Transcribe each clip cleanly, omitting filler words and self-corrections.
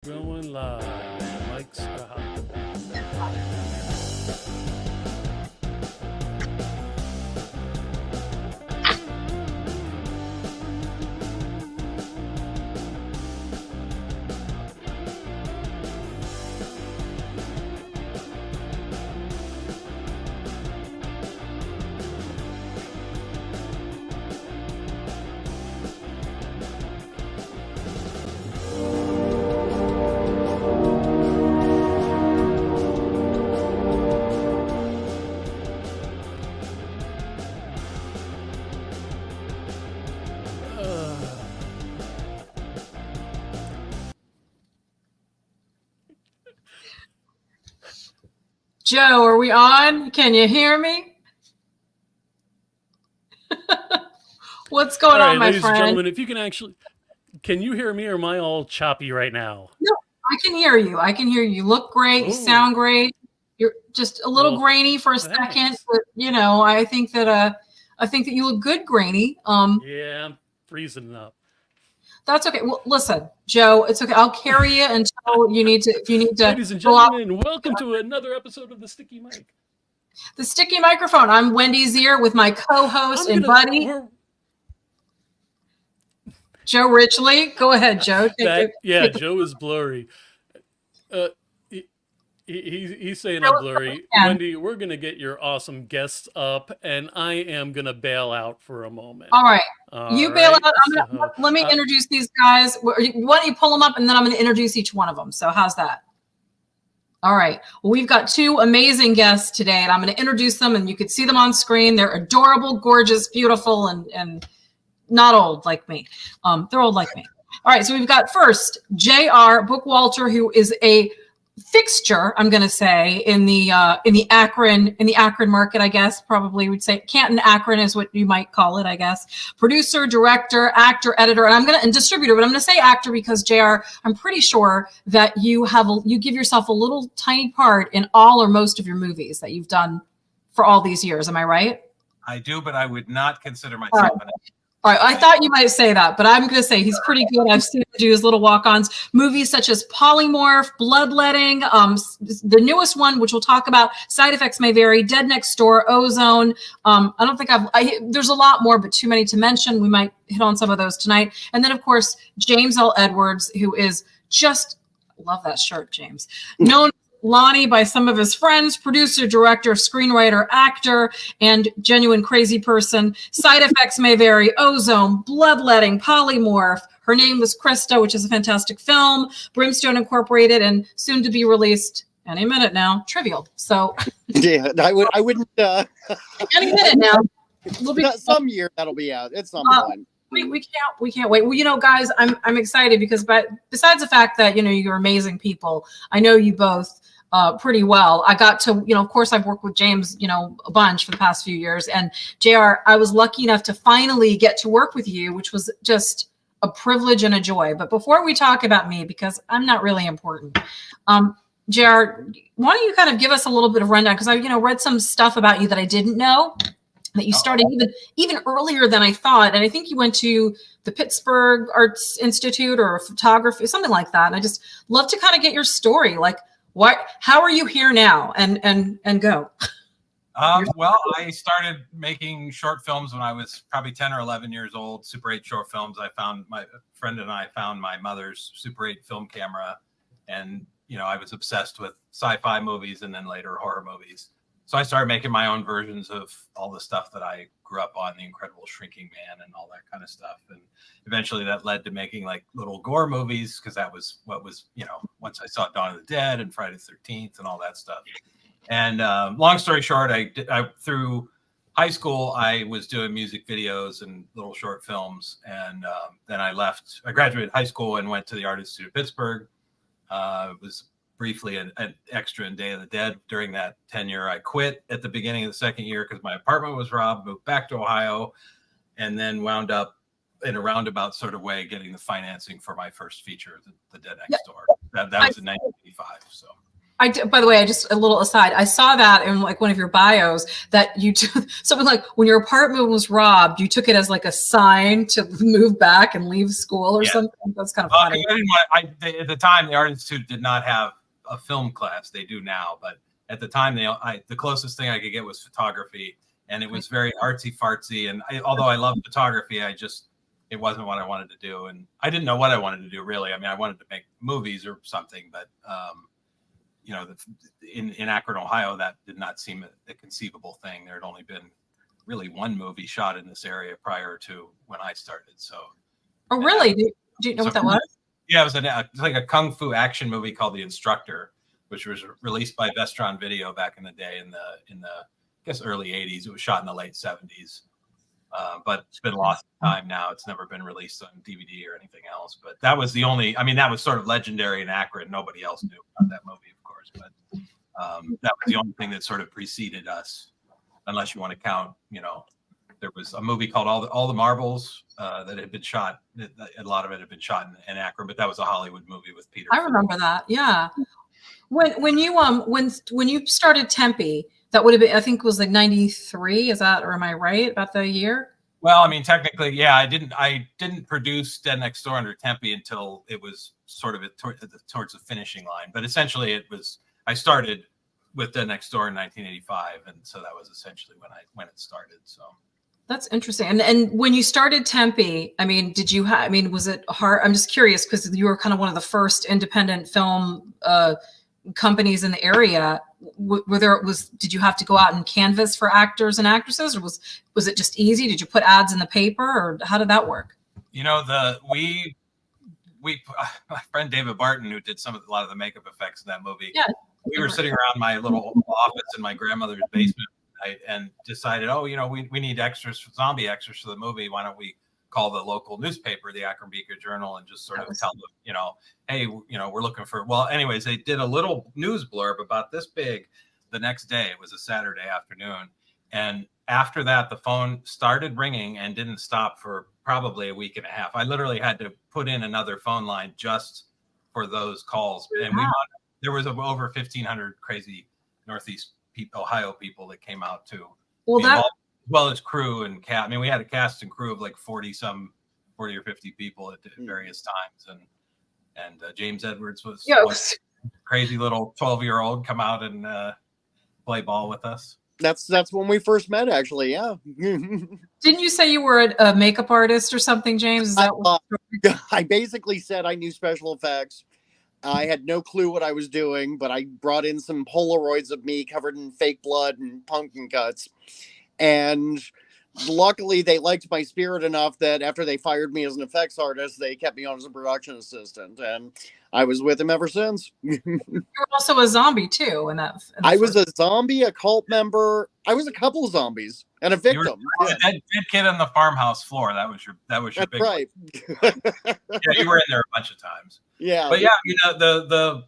Going live. Mike's Joe, are we on? Can you hear me? What's going on, my ladies friend? and gentlemen, if you can you hear me or am I all choppy right now? No, I can hear you. I can hear you. You look great. You sound great. You're just a little grainy for a second, but I think that you look good grainy. Yeah, I'm freezing up. That's okay. Well, listen, Joe, it's okay. I'll carry you until you need to. If you need to, Ladies and gentlemen, welcome to another episode of the Sticky Mic. The Sticky Microphone. I'm Wendy Zier with my co-host and buddy, Joe Richley. Go ahead, Joe. Joe is blurry. He's saying I'm blurry. Wendy, we're going to get your awesome guests up, and I am going to bail out for a moment. All right. You bail out. Let me introduce these guys. Why don't you pull them up, and then I'm going to introduce each one of them. So how's that? All right. Well, we've got two amazing guests today, and I'm going to introduce them, and you can see them on screen. They're adorable, gorgeous, beautiful, and not old like me. They're old like me. All right. So we've got first J.R. Bookwalter, who is a fixture, I'm going to say, in the Akron market, I guess, probably would say Canton Akron is what you might call it, I guess. Producer, director, actor, editor, and distributor, but I'm going to say actor because JR, I'm pretty sure that you give yourself a little tiny part in all or most of your movies that you've done for all these years. Am I right? I do, but I would not consider myself an actor. All right, I thought you might say that, but I'm going to say he's pretty good. I've seen him do his little walk-ons. Movies such as Polymorph, Bloodletting, the newest one, which we'll talk about, Side Effects May Vary, Dead Next Door, Ozone. I don't think there's a lot more, but too many to mention. We might hit on some of those tonight. And then, of course, James L. Edwards, who is just, love that shirt, James, known Lonnie by some of his friends, producer, director, screenwriter, actor, and genuine crazy person. Side Effects May Vary, Ozone, Bloodletting, Polymorph. Her Name Was Christa, which is a fantastic film, Brimstone Incorporated, and soon to be released any minute now, Trivial. So yeah, I wouldn't any minute now. We'll be some year that'll be out. It's some point. We can't wait. Well, guys, I'm excited because besides the fact that you're amazing people, I know you both pretty well. I got to, of course, I've worked with James, a bunch for the past few years. And JR, I was lucky enough to finally get to work with you, which was just a privilege and a joy. But before we talk about me, because I'm not really important, JR, why don't you kind of give us a little bit of rundown? Because I, read some stuff about you that I didn't know. That you started even earlier than I thought. And I think you went to the Pittsburgh Arts Institute or photography, something like that. And I just love to kind of get your story. Like, how are you here now? And go. Well, I started making short films when I was probably 10 or 11 years old, Super 8 short films. My friend and I found my mother's Super 8 film camera. And, I was obsessed with sci-fi movies and then later horror movies. So I started making my own versions of all the stuff that I grew up on, The Incredible Shrinking Man and all that kind of stuff. And eventually that led to making like little gore movies because that was what was, once I saw Dawn of the Dead and Friday the 13th and all that stuff. And long story short, I through high school, I was doing music videos and little short films. And then I graduated high school and went to the Art Institute of Pittsburgh. It was briefly an extra in Day of the Dead. During that tenure, I quit at the beginning of the second year because my apartment was robbed, moved back to Ohio, and then wound up in a roundabout sort of way getting the financing for my first feature, The Dead Next Door. That was in 1985. So By the way, I just a little aside. I saw that in like one of your bios that you took something like when your apartment was robbed, you took it as like a sign to move back and leave school or something. That's kind of funny. At the time, the Art Institute did not have a film class. They do now, but at the time, the closest thing I could get was photography, and it was very artsy fartsy. And although I love photography, it wasn't what I wanted to do, and I didn't know what I wanted to do really. I mean, I wanted to make movies or something, but you know, in Akron, Ohio, that did not seem a conceivable thing. There had only been really one movie shot in this area prior to when I started. So, oh really? Do you know what that was? Yeah, it was like a kung fu action movie called The Instructor, which was released by Vestron Video back in the day in the I guess early '80s. It was shot in the late '70s. But it's been lost in time now. It's never been released on DVD or anything else. But that was the only, I mean, that was sort of legendary and accurate. Nobody else knew about that movie, of course. But that was the only thing that sort of preceded us, unless you want to count, you know, there was a movie called All the Marbles that had been shot. A lot of it had been shot in Akron, but that was a Hollywood movie with Peter. I remember that. Yeah. When you started Tempe, that would have been, I think it was like 93. Is that, or am I right about the year? Well, I mean, technically, yeah, I didn't produce Dead Next Door under Tempe until it was sort of towards the finishing line. But essentially I started with Dead Next Door in 1985. And so that was essentially when it started. So that's interesting. And when you started Tempe, I mean, was it hard? I'm just curious because you were kind of one of the first independent film companies in the area. Did you have to go out and canvas for actors and actresses, or was it just easy? Did you put ads in the paper, or how did that work? You know, we my friend David Barton, who did a lot of the makeup effects in that movie. Yeah, we were sitting around my little office in my grandmother's basement and decided, oh, you know, we need zombie extras for the movie. Why don't we call the local newspaper, the Akron Beacon Journal, and just sort of tell them, you know, hey, you know, we're looking for, well, anyways, they did a little news blurb about this big the next day. It was a Saturday afternoon. And after that, the phone started ringing and didn't stop for probably a week and a half. I literally had to put in another phone line just for those calls. And there was over 1,500 crazy Northeast Ohio people that came out to be involved, as well as crew and cast. I mean, we had a cast and crew of like 40 or 50 people at various times, and James Edwards was crazy little 12-year-old come out and play ball with us. That's when we first met, actually. Yeah. Didn't you say you were a makeup artist or something, James? Is that I basically said I knew special effects. I had no clue what I was doing, but I brought in some Polaroids of me covered in fake blood and pumpkin cuts. And luckily, they liked my spirit enough that after they fired me as an effects artist, they kept me on as a production assistant. And I was with them ever since. You were also a zombie, too. I was a zombie, a cult member. I was a couple of zombies and a victim. You were a dead kid on the farmhouse floor. That was your That's big right. Yeah, you were in there a bunch of times. Yeah. But yeah, you know, the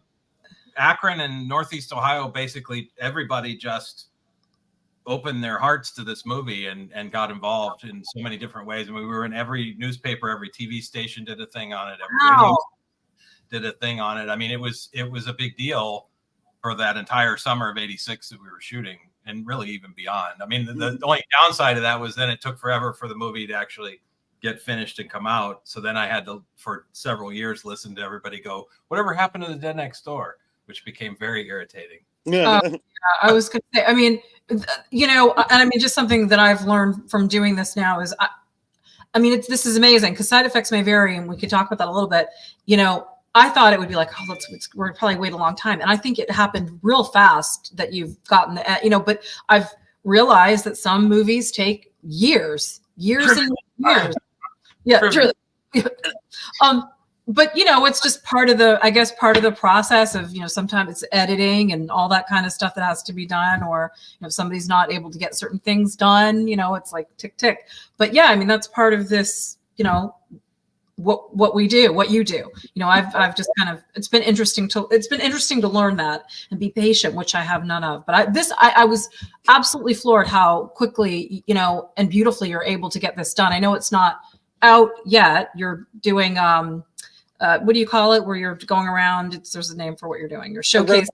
Akron and Northeast Ohio, basically everybody just opened their hearts to this movie and got involved in so many different ways. I mean, we were in every newspaper, every TV station did a thing on it, every radio did a thing on it. I mean, it was a big deal for that entire summer of '86 that we were shooting, and really even beyond. I mean, the only downside of that was then it took forever for the movie to actually get finished and come out. So then I had to, for several years, listen to everybody go, whatever happened to the Dead Next Door, which became very irritating. Yeah, I was going to say, I mean, you know, and I mean, just something that I've learned from doing this now is, I mean, this is amazing because side effects may vary, and we could talk about that a little bit. You know, I thought it would be like, oh, we're probably wait a long time. And I think it happened real fast that you've gotten the, you know, but I've realized that some movies take years and years. Yeah, true. But you know, it's just part of the process of, you know, sometimes it's editing and all that kind of stuff that has to be done, or, you know, if somebody's not able to get certain things done, you know, it's like tick, tick. But yeah, I mean, that's part of this, you know, what we do, what you do. You know, I've just kind of, it's been interesting to learn that and be patient, which I have none of. But I was absolutely floored how quickly, you know, and beautifully you're able to get this done. I know it's not out yet. You're doing what do you call it? Where you're going around? There's a name for what you're doing. You're showcasing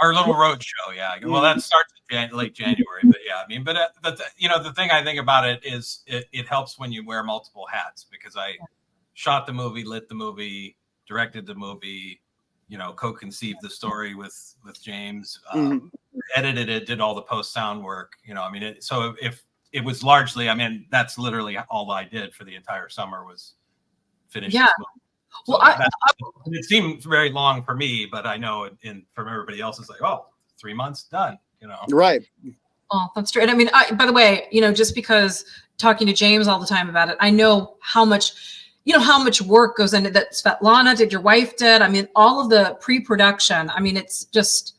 Our little road show, yeah. Well, that starts in late January, but yeah, I mean, but the thing I think about it is it helps when you wear multiple hats, because I shot the movie, lit the movie, directed the movie, co-conceived the story with James, edited it, did all the post sound work. I mean, so if it was largely, I mean, that's literally all I did for the entire summer was finish this movie. So well, it seemed very long for me, but I know from everybody else, it's like, 3 months done, Right. Oh, that's true. And I mean, by the way, just because talking to James all the time about it, I know how much work goes into that. Svetlana did, your wife did. I mean, all of the pre-production, I mean, it's just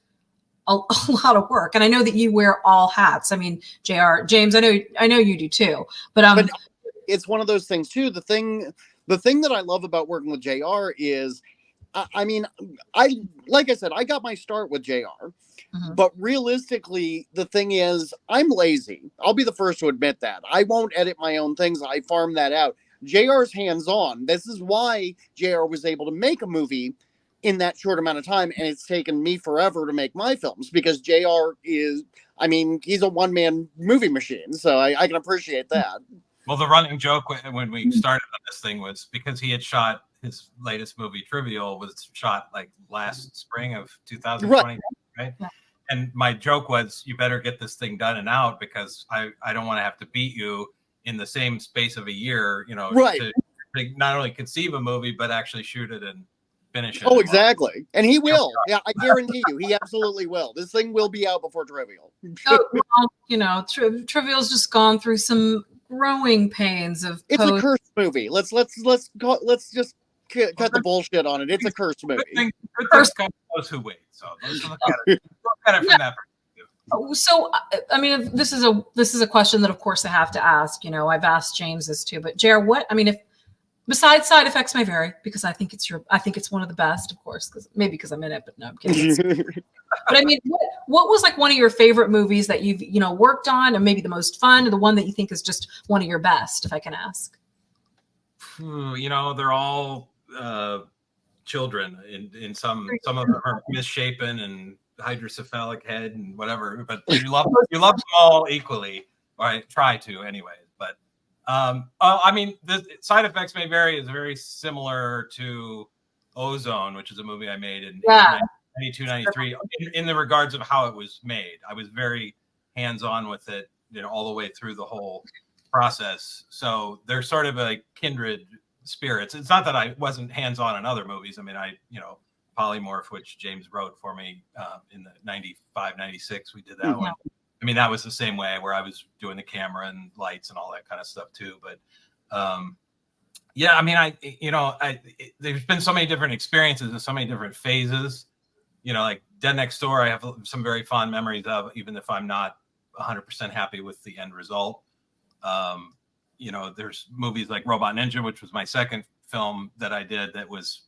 a lot of work. And I know that you wear all hats. I mean, James, I know you do too, but it's one of those things too. The thing that I love about working with JR is, I mean, like I said, I got my start with JR, but realistically, the thing is, I'm lazy. I'll be the first to admit that. I won't edit my own things. I farm that out. JR's hands-on. This is why JR was able to make a movie in that short amount of time, and it's taken me forever to make my films, because JR is, I mean, he's a one-man movie machine, so I can appreciate that. Well, the running joke when we started on this thing was because he had shot his latest movie, Trivial, was shot like last spring of 2020, right? Yeah. And my joke was, you better get this thing done and out, because I don't want to have to beat you in the same space of a year, to not only conceive a movie, but actually shoot it and finish it. Oh, exactly. And he will. Yeah, I guarantee you, he absolutely will. This thing will be out before Trivial. Trivial's just gone through some growing pains of it's a cursed movie. Let's just cut the bullshit on it. It's a cursed movie. Good things come to those who wait. So let's look at it from that perspective. So I mean, this is a question that of course I have to ask. I've asked James this too, but Jer, if besides side effects may vary, because I think it's one of the best, of course, because I'm in it, but no, I'm kidding. But I mean, what was like one of your favorite movies that you've worked on, and maybe the most fun, or the one that you think is just one of your best, if I can ask? They're all children. In some of them are misshapen and hydrocephalic head and whatever, but you love them all equally, or I try to anyway. But I mean, the side effects may vary is very similar to Ozone, which is a movie I made in 92, 93, in the regards of how it was made. I was very hands-on with it, all the way through the whole process. So they're sort of a kindred spirits. It's not that I wasn't hands-on in other movies. I mean, Polymorph, which James wrote for me in the 95, 96, we did that one. I mean, that was the same way, where I was doing the camera and lights and all that kind of stuff too. But I mean, there's been so many different experiences and so many different phases. Like Dead Next Door, I have some very fond memories of, even if I'm not 100% happy with the end result. There's movies like Robot Ninja, which was my second film that I did, that was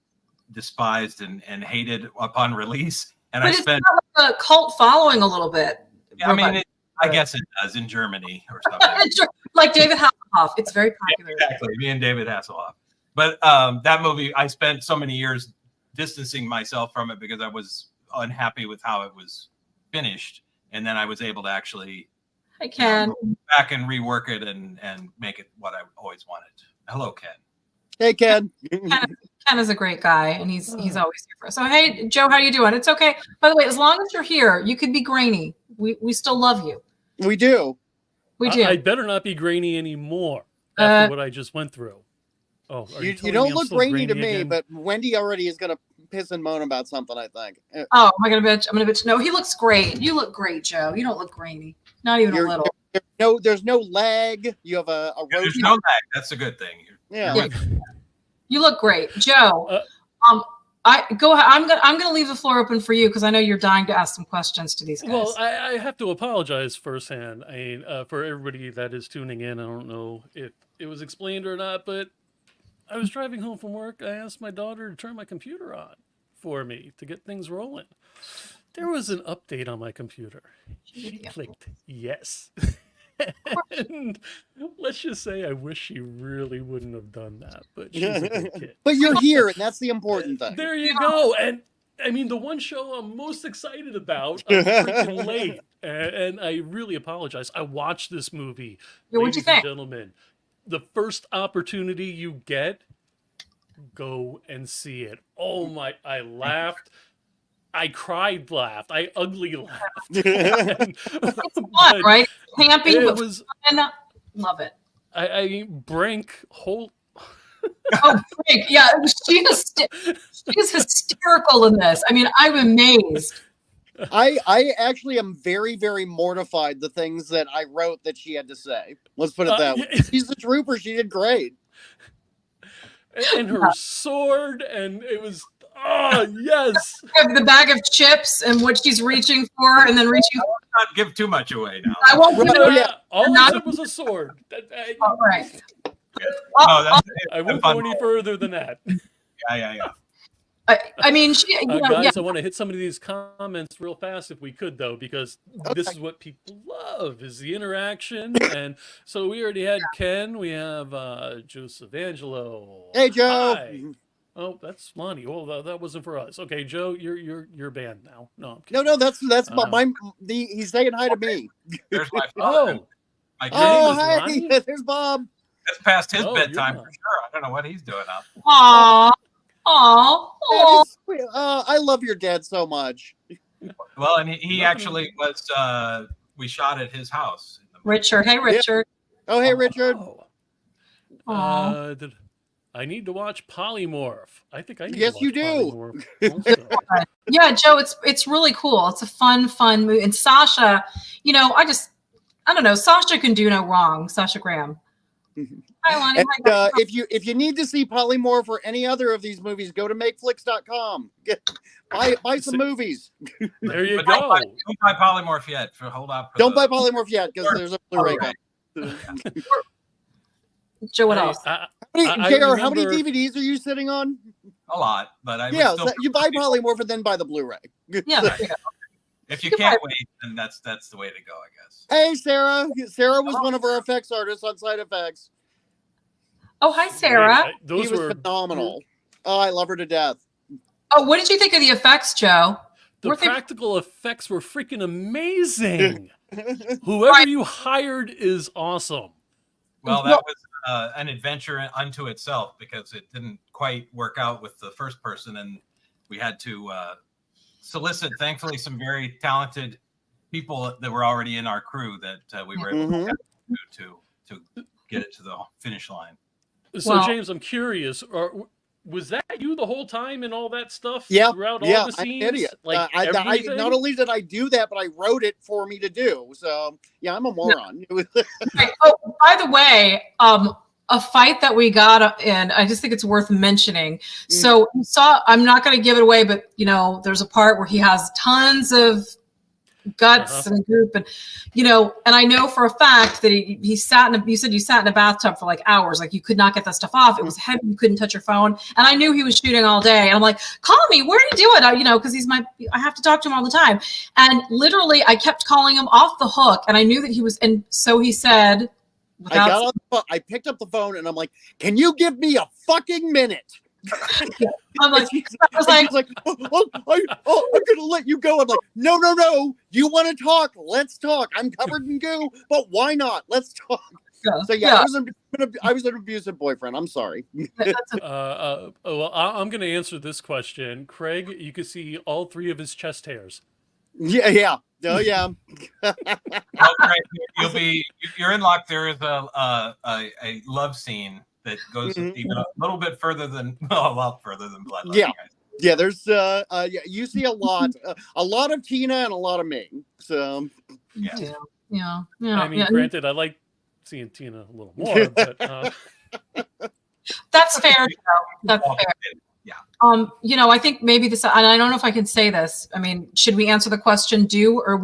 despised and hated upon release. And but it's got like a cult following a little bit. Yeah, I mean, I guess it does in Germany or something. Like David Hasselhoff. It's very popular. Exactly, me and David Hasselhoff. But that movie, I spent so many years distancing myself from it because I was unhappy with how it was finished. And then I was able to actually go back and rework it and make it what I always wanted. Hello, Ken. Hey, Ken. Ken is a great guy, and he's always here for us. So, hey, Joe, how you doing? It's okay. By the way, as long as you're here, you could be grainy. We still love you. We do. We do. I better not be grainy anymore after what I just went through. Oh, you don't look grainy to me, but Wendy already is going to piss and moan about something, I think. Oh, am I going to bitch? I'm going to bitch. No, he looks great. You look great, Joe. You don't look grainy. Not even a little. There's no lag. You have a road. There's no lag. That's a good thing. Yeah. You look great, Joe. Go ahead. I'm gonna leave the floor open for you, because I know you're dying to ask some questions to these guys. Well, I have to apologize firsthand. I mean, for everybody that is tuning in, I don't know if it was explained or not, but I was driving home from work. I asked my daughter to turn my computer on for me to get things rolling. There was an update on my computer. She clicked yes. And let's just say I wish she really wouldn't have done that, but she's a good kid. But you're here, and that's the important thing. There you go. And I mean, the one show I'm most excited about, I'm freaking late, and I really apologize. I watched this movie, Yeah, what'd you ladies and think? gentlemen. The first opportunity you get, go and see it. Oh my! I laughed. I cried, laughed. I ugly laughed. And- It's fun, right? Campy, it but was. fun. Love it. I mean, Brink whole. Oh, Frank, yeah, she's hysterical in this. I mean, I'm amazed. I actually am very, very mortified the things that I wrote that she had to say. Let's put it that way. Yeah. She's a trooper. She did great. And her sword, and it was. Oh yes. The bag of chips and what she's reaching for, and then reaching. Not give too much away now. I won't give it away. All I said was a sword. All right. No, that's, I won't go any further than that. yeah. I mean, she, you know, guys, yeah. I want to hit some of these comments real fast if we could, though, because this is what people love, is the interaction. And so we already had Ken. We have Joseph Angelo. Hey, Joe. Hi. Oh, that's Lonnie. Well, that wasn't for us. Okay, Joe, you're banned now. No, I'm kidding. No, that's he's saying hi to me. There's my father. Oh, My kid, Oh, is hi. Lonnie? There's Bob. it's past his Oh, bedtime you're for sure. I don't know what he's doing up. Aw. Aw. Yeah, Aw. he's sweet. I love your dad so much. Well, and he actually was. We shot at his house. Richard. Hey, Richard. Oh, hey, Richard. Oh. Aw. I need to watch Polymorph. I think I need Yes, to watch you do. Polymorph also. Yeah, Joe, it's really cool. It's a fun movie. And Sasha, you know, I don't know. Sasha can do no wrong. Sasha Graham. Hi, Lonnie. And, if you need to see Polymorph or any other of these movies, go to makeflix.com. Buy some movies. There you But go. don't buy Polymorph yet. Hold up. Don't buy Polymorph yet because there's a Blu-ray. Right. Joe, what else? I JR, how many remember- DVDs are you sitting on? A lot, but I would Yeah, still. so you buy Polymorph and then buy the Blu-ray. Yeah. If you can't wait, then that's the way to go, I guess. Hey, Sarah. Sarah was one of our effects artists on Side Effects. Oh, hi, Sarah. Great. Those He was were phenomenal. Oh, I love her to death. Oh, what did you think of the effects, Joe? the Weren't they- practical effects were freaking amazing. Whoever you hired is awesome. Well, that was an adventure unto itself because it didn't quite work out with the first person, and we had to solicit, thankfully, some very talented people that were already in our crew that we were able to get it to the finish line. So, Well- James, I'm curious. Was that you the whole time in all that stuff? Yeah, Throughout yeah, all the scenes? I'm an idiot. Like I everything? not only did I do that, but I wrote it for me to do. So yeah, I'm a moron. Right. Oh, by the way, a fight that we got in, I just think it's worth mentioning. So you saw, I'm not going to give it away, but you know, there's a part where he has tons of guts and goop, and you know, and I know for a fact that he sat in you said you sat in a bathtub for like hours, like you could not get that stuff off. It was heavy, you couldn't touch your phone, and I knew he was shooting all day, and I'm like, call me, where did he do it? You know, because I have to talk to him all the time, and literally I kept calling him off the hook, and I knew that he was, and so he said, I picked up the phone and I'm like, can you give me a fucking minute? I'm like, I was like, I'm gonna let you go. I'm like, no. You want to talk? Let's talk. I'm covered in goo, but why not? Let's talk. So yeah. I was an abusive boyfriend. I'm sorry. Well, I'm going to answer this question. Craig, you can see all 3 of his chest hairs. Yeah. Oh yeah. Okay, you're in luck. There is a love scene that goes even a little bit further than a lot further than Bloodletting. Yeah. There's you see a lot of Tina and a lot of me. So yeah. I mean, granted, I like seeing Tina a little more, but that's fair. That's fair. Yeah. You know, I think maybe this, and I don't know if I can say this. I mean, should we answer the question, do or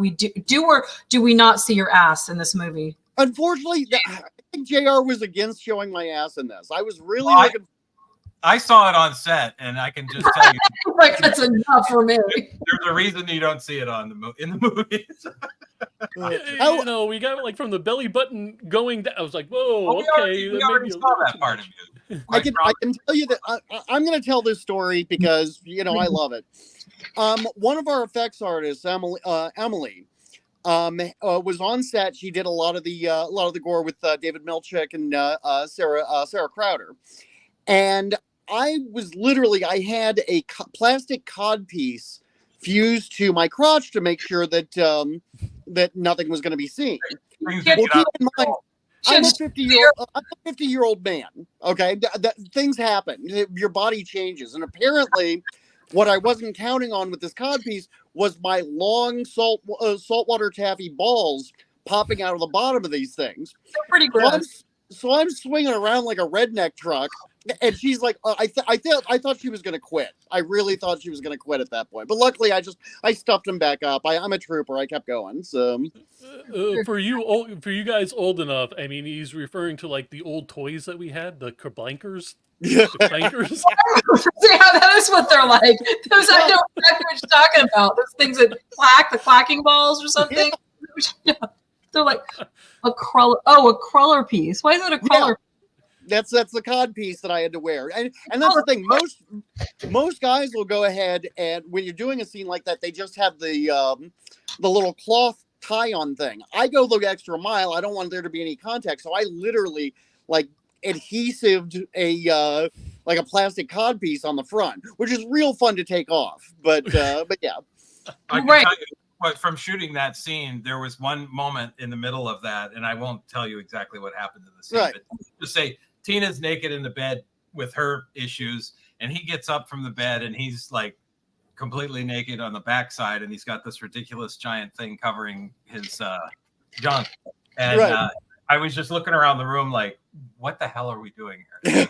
do we not see your ass in this movie? Unfortunately, I think JR was against showing my ass in this. I was really looking. I saw it on set, and I can just tell you, like that's enough for me. there's a reason you don't see it on in the movies. You know, we got like from the belly button going down. I was like, whoa, Well, okay. we already saw that part of you. I can tell you that I'm going to tell this story because I love it. One of our effects artists, Emily, was on set. She did a lot of the gore with David Milchick and Sarah Crowder, and I had a plastic cod piece fused to my crotch to make sure that that nothing was going to be seen. Well, keep in mind, I'm a 50-year-old man. Okay, things happen. Your body changes, and apparently, what I wasn't counting on with this cod piece was my long saltwater taffy balls popping out of the bottom of these things. They're pretty gross. So I'm swinging around like a redneck truck, and she's like, I thought she was going to quit. I really thought she was going to quit at that point. But luckily, I stuffed him back up. I'm a trooper. I kept going. So for you guys old enough, I mean, he's referring to like the old toys that we had, the Kerblankers. Yeah. Yeah, that is what they're like. Those I know exactly what you're talking about. Those things that the clacking balls or something. Yeah. They're like a crawler. Oh, a crawler piece. Why is it a crawler? Yeah. That's the cod piece that I had to wear, and that's the thing. Most guys will go ahead, and when you're doing a scene like that, they just have the little cloth tie-on thing. I go the extra mile. I don't want there to be any contact, so I literally like adhesived a plastic cod piece on the front, which is real fun to take off. But yeah, I can tell you, but from shooting that scene, there was one moment in the middle of that, and I won't tell you exactly what happened in the scene, right. But just say Tina's naked in the bed with her issues, and he gets up from the bed and he's like completely naked on the backside, and he's got this ridiculous giant thing covering his junk. And right. I was just looking around the room like, what the hell are we doing here?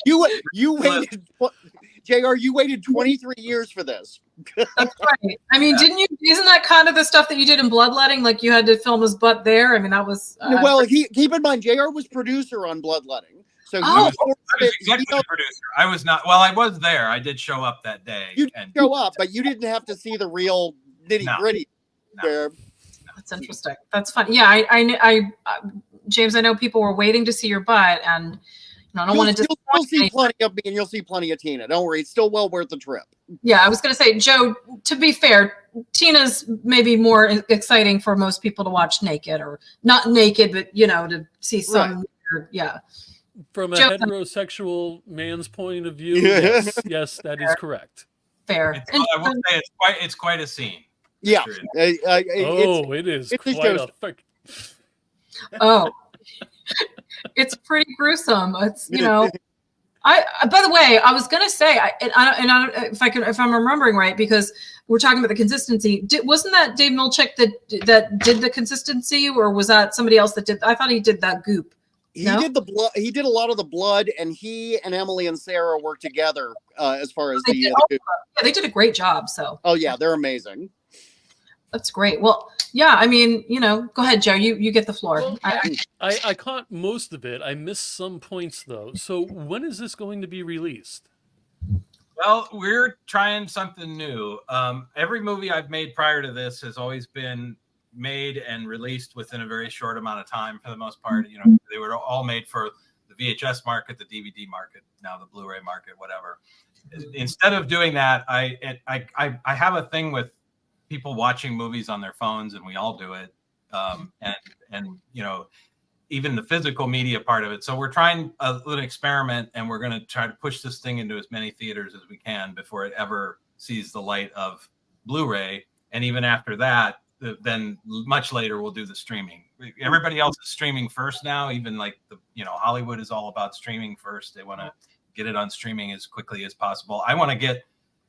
You waited, JR, you waited 23 years for this. That's right. I mean, isn't that kind of the stuff that you did in Bloodletting? Like you had to film his butt there? I mean, that was... well, keep in mind, JR was producer on Bloodletting. So I was executive producer. I was not. Well, I was there. I did show up that day. You did show up, but you didn't have to see the real nitty-gritty. No. That's interesting. That's fun. Yeah, I James, I know people were waiting to see your butt, and I don't want to. You'll see plenty of me, and you'll see plenty of Tina. Don't worry, it's still well worth the trip. Yeah, I was going to say, Joe. To be fair, Tina's maybe more exciting for most people to watch naked, or not naked, but to see some. Right. Yeah. From a heterosexual man's point of view, yes, that is correct. Fair. I will say it's quite a scene. Yeah. It is quite a fuck. Oh, it's pretty gruesome. It's I by the way, I was gonna say, if I'm remembering right, because we're talking about the consistency. Wasn't that Dave Milchick that did the consistency, or was that somebody else that did? I thought he did that goop. He did the blood. He did a lot of the blood, and he and Emily and Sarah worked together as far as they did a great job. So. Oh yeah, they're amazing. That's great. Well, yeah, I mean, go ahead, Joe. You get the floor. Well, I caught most of it. I missed some points though. So when is this going to be released? Well, we're trying something new. Every movie I've made prior to this has always been made and released within a very short amount of time for the most part. They were all made for the VHS market, the DVD market, now the Blu-ray market, whatever. Instead of doing that, I have a thing with people watching movies on their phones, and we all do it. And even the physical media part of it. So we're trying a little experiment, and we're going to try to push this thing into as many theaters as we can before it ever sees the light of Blu-ray. And even after that, then much later we'll do the streaming. Everybody else is streaming first now. Even like Hollywood is all about streaming first. They want to get it on streaming as quickly as possible. I want to get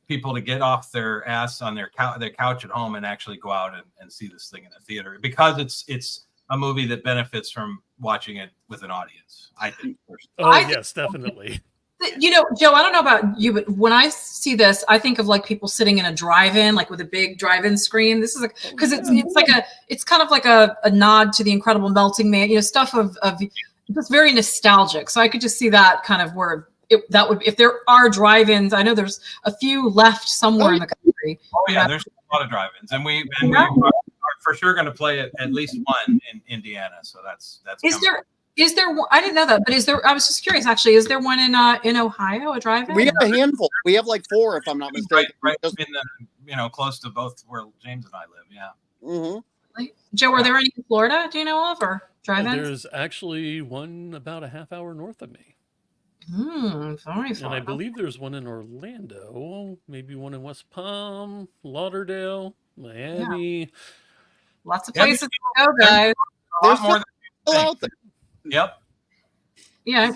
people to get off their ass on their couch at home and actually go out and see this thing in the theater, because it's a movie that benefits from watching it with an audience, I think. Yes, definitely. Joe, I don't know about you, but when I see this, I think of like people sitting in a drive-in, like with a big drive-in screen. This is because it's kind of like a nod to the Incredible Melting Man, stuff of just very nostalgic. So I could just see that kind of where that would, if there are drive-ins, I know there's a few left somewhere in the country. Oh yeah, there's a lot of drive-ins, and we are for sure going to play at least one in Indiana. So that's. Is there? I didn't know that, but is there? I was just curious. Actually, is there one in Ohio, a drive-in? We have a handful. We have like 4, if I'm not mistaken. Right in the close to both where James and I live. Yeah. Mm-hmm. Joe, are there any in Florida? Do you know of or drive-ins? There's actually one about a half hour north of me. Very fun. And I believe there's one in Orlando, maybe one in West Palm, Lauderdale, Miami. Yeah. Lots of places to go, guys. A lot more than Still out there. Yep. Yeah,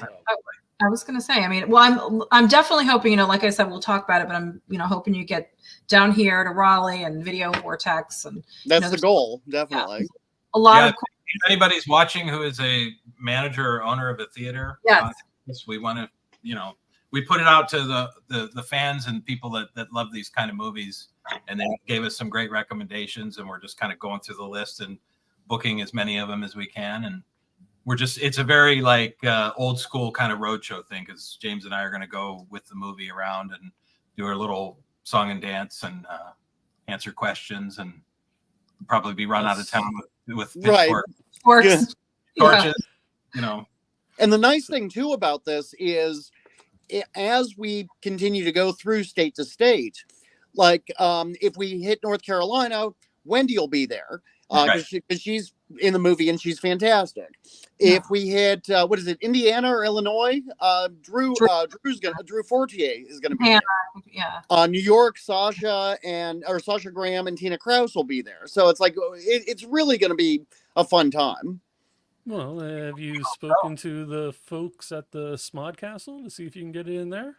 I was gonna say. I mean, well, I'm definitely hoping. Like I said, we'll talk about it, but I'm hoping you get down here to Raleigh and Video Vortex, and that's the goal, definitely. A lot of. If anybody's watching who is a manager or owner of a theater, yes, we want to. We put it out to the fans and people that love these kind of movies, and they gave us some great recommendations, and we're just kind of going through the list and booking as many of them as we can, and it's a very old school kind of roadshow thing, because James and I are going to go with the movie around and do our little song and dance and answer questions, and probably be run out of town with pitchforks, torches, And the nice thing too about this is, as we continue to go through state to state, if we hit North Carolina, Wendy will be there. Because she's in the movie and she's fantastic. Yeah. If we hit Indiana or Illinois, Drew Fortier is gonna be there. Yeah. New York, Sasha Graham and Tina Kraus will be there. So it's it's really gonna be a fun time. Well, have you spoken to the folks at the Smod Castle to see if you can get it in there?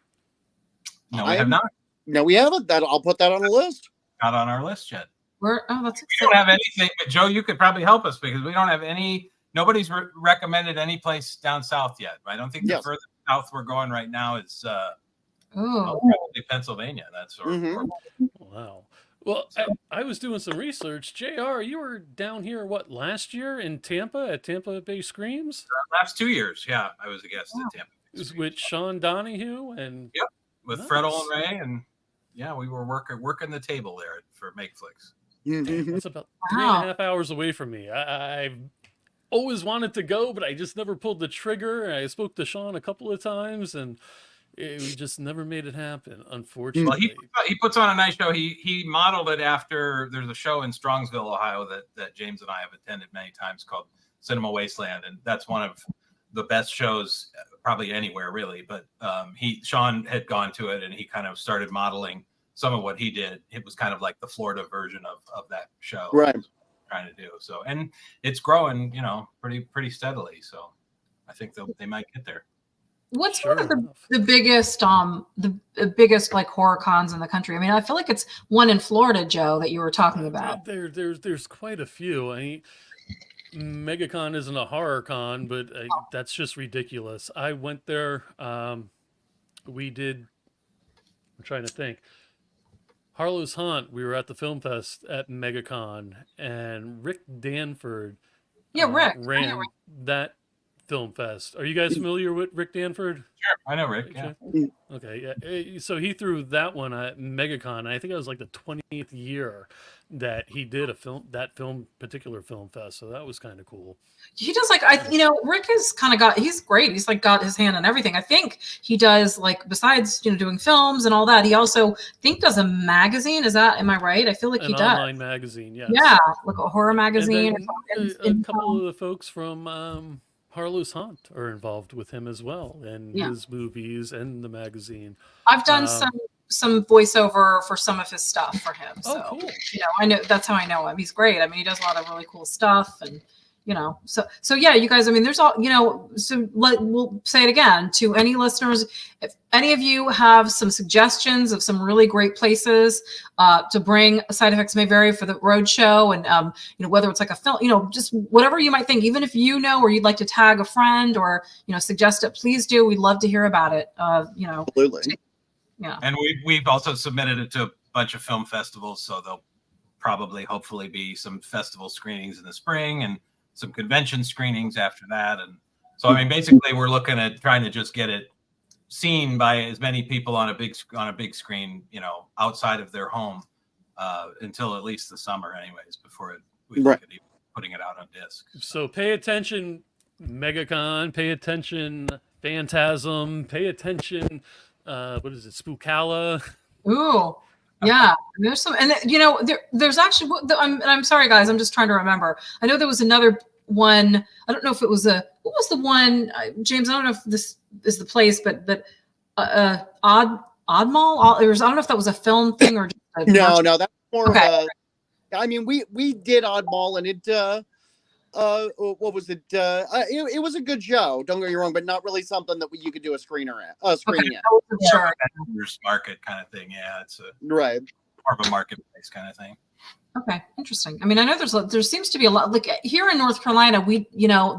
No, we have not. No, we haven't. I'll put that on the list. Not on our list yet. We don't have anything, but Joe, you could probably help us, because we don't have any. Nobody's recommended any place down south yet. I don't think the furthest south we're going right now is probably Pennsylvania. That's wow. Well, I was doing some research. JR, you were down here last year in Tampa at Tampa Bay Screams? Last 2 years, yeah, I was a guest at Tampa. It was with Sean Donahue and with Fred and Ray, and we were working the table there for Make Flicks. It's about 3.5 hours away from me. I've always wanted to go, but I just never pulled the trigger. I spoke to Sean a couple of times, and we just never made it happen, unfortunately. Well, he puts on a nice show. He modeled it after, there's a show in Strongsville, Ohio that James and I have attended many times called Cinema Wasteland, and that's one of the best shows probably anywhere, really. But Sean had gone to it, and he kind of started modeling some of what he did. It was kind of like the Florida version of that show. Right. Trying to do so, and it's growing, pretty steadily. So I think they might get there. What's one of the biggest horror cons in the country? I mean, I feel like it's one in Florida, Joe, that you were talking about. There's quite a few. I mean, MegaCon isn't a horror con, but that's just ridiculous. I went there. We did. I'm trying to think. Harlow's Haunt, we were at the film fest at MegaCon, and Rick Danford ran that film fest. Are you guys familiar with Rick Danford? Sure, I know Rick. Yeah. Okay, yeah. So he threw that one at MegaCon, and I think it was like the 20th year that he did particular film fest. So that was kind of cool. He does Rick has kind of he's great. He's got his hand on everything. I think he does besides doing films and all that, he also does a magazine. Am I right? I feel like he does. Online magazine, yes. Yeah, like a horror magazine. And a couple of the folks from Harlow's Haunt are involved with him as well, and his movies and the magazine. I've done some voiceover for some of his stuff for him. So, cool. I know that's how I know him. He's great. I mean, he does a lot of really cool stuff, and so yeah, you guys, I mean, there's all, so we'll say it again to any listeners. If any of you have some suggestions of some really great places to bring Side Effects May Vary for the road show, and whether it's like a film, just whatever you might think, even if or you'd like to tag a friend or suggest it, please do. We'd love to hear about it. Absolutely. Yeah. And we've also submitted it to a bunch of film festivals, so there'll hopefully be some festival screenings in the spring and some convention screenings after that, and So I mean, basically, we're looking at trying to just get it seen by as many people on a big screen, you know, outside of their home until at least the summer, anyways, before we look at even putting it out on disc. So pay attention, MegaCon. Pay attention, Phantasm. Pay attention. What is it? Spookala. Ooh. Yeah, there's some, and you know, there's actually. I'm sorry, guys. I'm just trying to remember. I know there was another one. I don't know if it was what was the one, James? I don't know if this is the place, but Oddmall. I don't know if that was a film thing or just no, that's more of a. I mean, we did Oddmall, and it. What was it? It was a good show. Don't get me wrong, but not really something that you could do a screening at. Sure, market kind of thing. Yeah, it's more of a marketplace kind of thing. Okay, interesting. I mean, I know there seems to be a lot, like here in North Carolina, the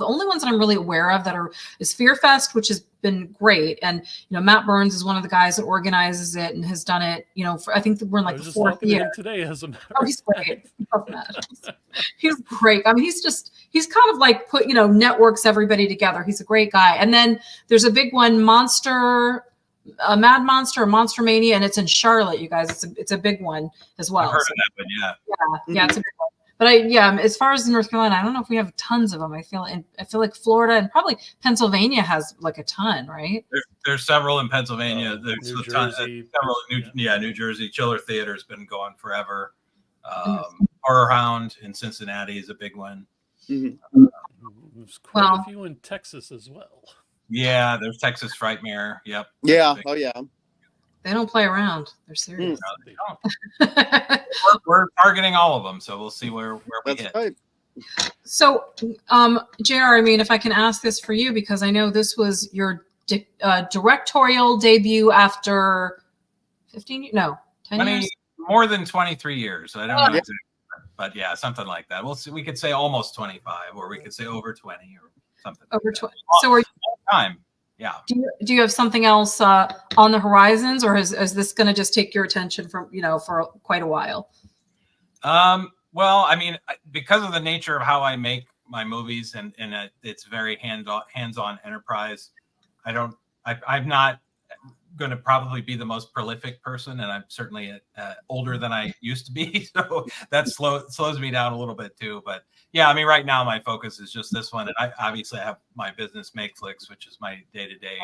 only ones that I'm really aware of that is Fear Fest, which has been great. And, you know, Matt Burns is one of the guys that organizes it and has done it, you know, I think we're in like the 4th year. Today, as a matter he's great. He's great. I mean, he's kind of like networks everybody together. He's a great guy. And then there's a big one, Mad Monster or Monster Mania, and it's in Charlotte, you guys. It's a big one as well. I've heard of that one, yeah. Yeah, it's a big one. But as far as North Carolina, I don't know if we have tons of them. I feel like Florida and probably Pennsylvania has like a ton, right? There's several in Pennsylvania. There's New a ton, Jersey. several New Jersey. Chiller Theater's been going forever. Horror Hound in Cincinnati is a big one. Mm-hmm. There's quite a few in Texas as well. Yeah, there's Texas Frightmare. Yep. Yeah. Oh, yeah. They don't play around. They're serious. No, they don't. we're targeting all of them, so we'll see where we hit. Right. So, JR, I mean, if I can ask this for you, because I know this was your directorial debut after 10 years? More than 23 years. I don't know exactly, but yeah, something like that. We'll see. We could say almost 25, or we could say over 20, or something. Over 20. So, are you time? Yeah. Do you have something else on the horizons, or is this going to just take your attention from for quite a while? Well, I mean, because of the nature of how I make my movies, and it's very hands-on enterprise. I'm not going to probably be the most prolific person, and I'm certainly older than I used to be, so that slows me down a little bit too. But yeah, I mean, right now my focus is just this one, and I obviously have my business MakeFlix, which is my day-to-day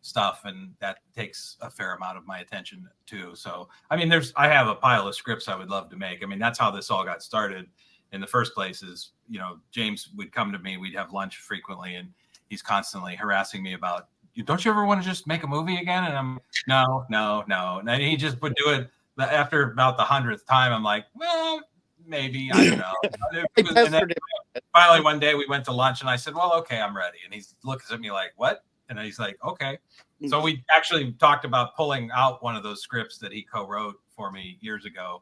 stuff, and that takes a fair amount of my attention too. So I mean, I have a pile of scripts I would love to make. I mean, that's how this all got started in the first place. Is James would come to me, we'd have lunch frequently, and he's constantly harassing me about, don't you ever want to just make a movie again? And I'm no. And he just would do it after about the 100th time. I'm like, well, maybe, I don't know. And then finally one day we went to lunch, and I said, well, okay, I'm ready. And he looks at me like, what? And he's like, okay. So we actually talked about pulling out one of those scripts that he co-wrote for me years ago,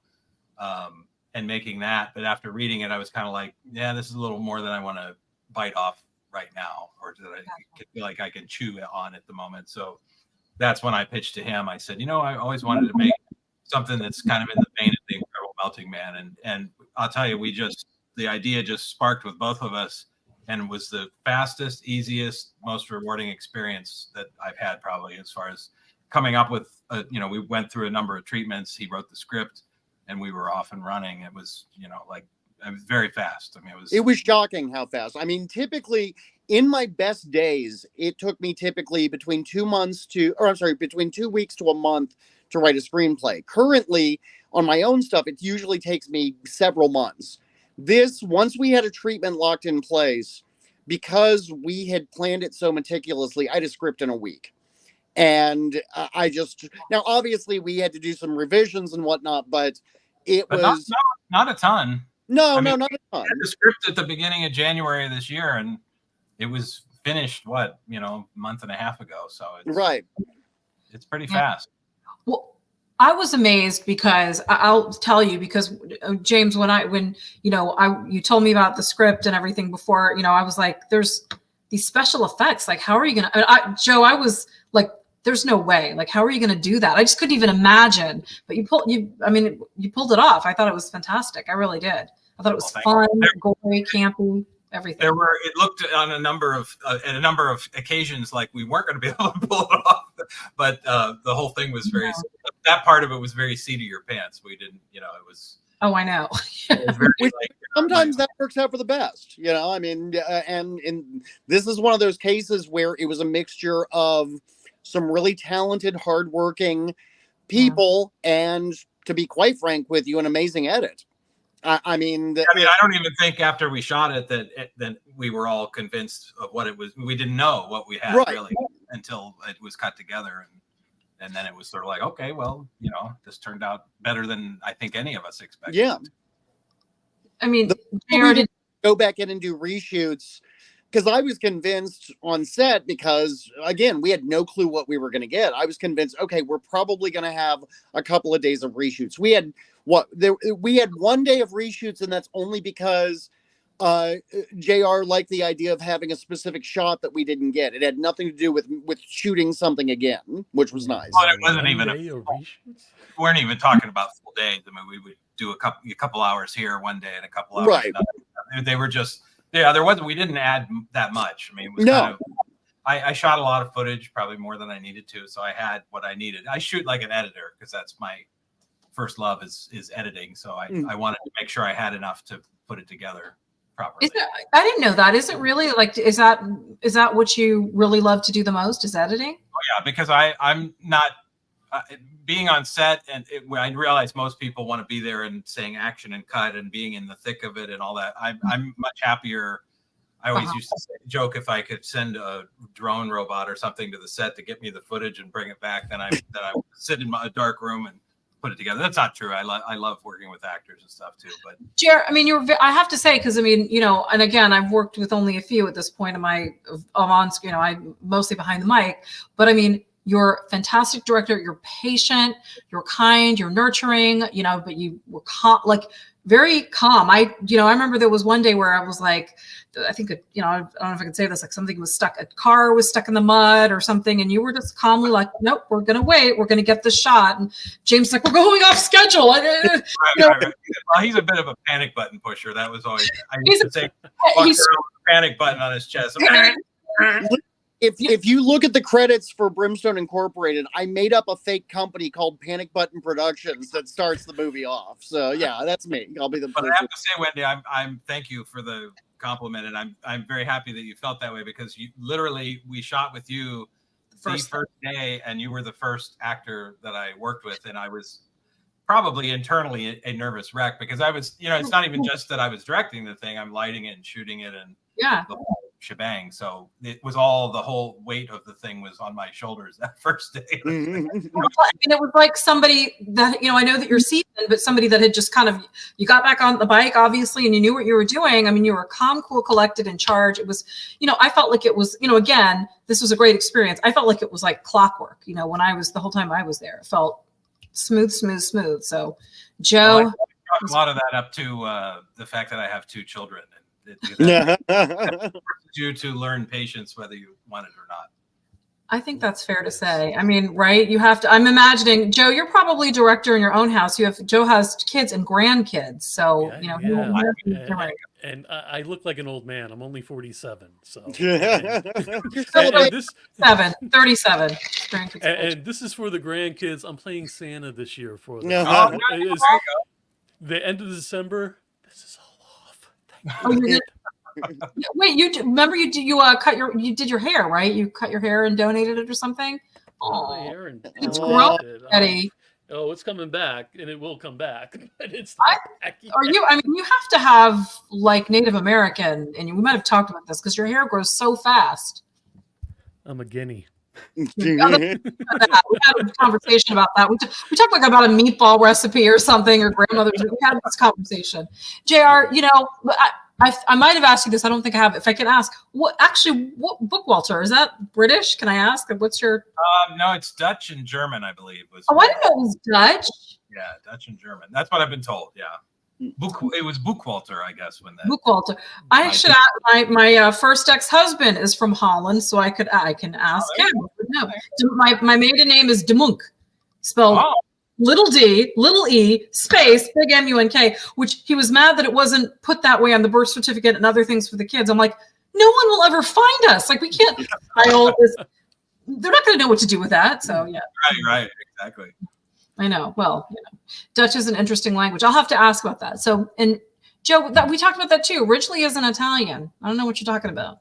and making that. But after reading it, I was kind of like, yeah, this is a little more than I want to bite off right now, or that I feel like I can chew on at the moment. So that's when I pitched to him. I said, I always wanted to make something that's kind of in the vein of The Incredible Melting Man. And I'll tell you, the idea just sparked with both of us, and was the fastest, easiest, most rewarding experience that I've had, probably, as far as coming up with, we went through a number of treatments. He wrote the script, and we were off and running. It was, it was very fast. I mean, it was shocking how fast. I mean, typically in my best days, it took me typically between 2 weeks to a month to write a screenplay. Currently on my own stuff, it usually takes me several months. Once we had a treatment locked in place, because we had planned it so meticulously, I had a script in a week. And now obviously we had to do some revisions and whatnot, but was not a ton. No, not a ton. I had the script at the beginning of January of this year, and it was finished, a month and a half ago. So it's pretty fast. Well, I was amazed, because I'll tell you, because James, when you told me about the script and everything before, I was like, there's these special effects. Like, how are you going to, Joe, I was like, there's no way. Like, how are you going to do that? I just couldn't even imagine, but you pulled it off. I thought it was fantastic. I really did. I thought it was fun, gory, campy. everything. It looked on a number of occasions like we weren't going to be able to pull it off, but the whole thing was that part of it was very seat of your pants. We didn't, it was. Oh, I know. It was very, sometimes that works out for the best, I mean, and this is one of those cases where it was a mixture of some really talented, hardworking people, and to be quite frank with you, an amazing edit. I mean, I don't even think after we shot it that we were all convinced of what it was. We didn't know what we had really until it was cut together, and then it was sort of like, okay, well, this turned out better than I think any of us expected. Yeah, I mean, go back in and do reshoots because I was convinced on set, because again, we had no clue what we were going to get. I was convinced, okay, we're probably going to have a couple of days of reshoots. We had 1 day of reshoots, and that's only because JR liked the idea of having a specific shot that we didn't get. It had nothing to do with shooting something again, which was nice. Well, it wasn't even we weren't even talking about full days. I mean, we would do a couple hours here one day and a couple hours. Right. They were just we didn't add that much. I mean, it was kind of, I shot a lot of footage, probably more than I needed to, so I had what I needed. I shoot like an editor because that's my first love is editing. So I wanted to make sure I had enough to put it together properly. I didn't know that. Is it really like, is that what you really love to do the most, is editing? Oh yeah, because I'm not being on set, and I realize most people want to be there and saying action and cut and being in the thick of it and all that. I'm much happier. I always used to joke if I could send a drone robot or something to the set to get me the footage and bring it back, then I would sit in a dark room and put it together. That's not true. I love working with actors and stuff too. But Jared, I mean, I have to say, because I mean, and again, I've worked with only a few at this point of my on screen. I'm mostly behind the mic, but I mean, you're a fantastic director. You're patient. You're kind. You're nurturing. But you were very calm. I remember there was one day where I was like, I think, I don't know if I can say this, like something was stuck, a car was stuck in the mud or something. And you were just calmly like, nope, we're going to wait. We're going to get the shot. And James like, we're going off schedule. Right. Well, he's a bit of a panic button pusher. That was always, I used to say, he's a panic button on his chest. If you look at the credits for Brimstone Incorporated, I made up a fake company called Panic Button Productions that starts the movie off. So yeah, that's me. I'll be the. But I have to say, Wendy, I'm thank you for the compliment, and I'm very happy that you felt that way, because we shot with you the first day, and you were the first actor that I worked with, and I was probably internally a nervous wreck, because I was, it's not even just that I was directing the thing, I'm lighting it and shooting it and the whole shebang. So it was the whole weight of the thing was on my shoulders that first day. I mean, it was like somebody that, I know that you're seasoned, but somebody that had just you got back on the bike, obviously, and you knew what you were doing. I mean, you were calm, cool, collected, in charge. It was, I felt like it was, again, this was a great experience. I felt like it was like clockwork, the whole time I was there. It felt smooth. So Joe. Well, I chalk a lot of that up to the fact that I have 2 children. You to learn patience whether you want it or not. I think that's fair to say. I mean, right? You have to. I'm imagining, Joe, you're probably a director in your own house. Joe has kids and grandkids, so and I look like an old man. I'm only 47, so. 37. And this is for the grandkids. I'm playing Santa this year for them. The end of December. This is all off. Thank you. Wait, you did your hair, right? You cut your hair and donated it or something? Oh, it's grown, Eddie. Oh, it's coming back, and it will come back. But it's you have to have like Native American, and we might have talked about this because your hair grows so fast. I'm a guinea. We had a conversation about that. We talked like about a meatball recipe or something, or grandmother's. We had this conversation. JR, I might have asked you this. I don't think I have. If I can ask, what Bookwalter, is that British? Can I ask? What's your? No, it's Dutch and German, I believe. I didn't know it was Dutch. Yeah, Dutch and German. That's what I've been told. Yeah. It was Bookwalter, I guess. Bookwalter. I should ask. My first ex-husband is from Holland, so I can ask him. No, my maiden name is De Munk, spelled little d, little e, space, big M-U-N-K, which he was mad that it wasn't put that way on the birth certificate and other things for the kids. I'm like, no one will ever find us. Like, we can't file this. They're not going to know what to do with that. So, yeah. Right, exactly. I know. Well, Dutch is an interesting language. I'll have to ask about that. So, and Joe, we talked about that too. Originally as an Italian. I don't know what you're talking about.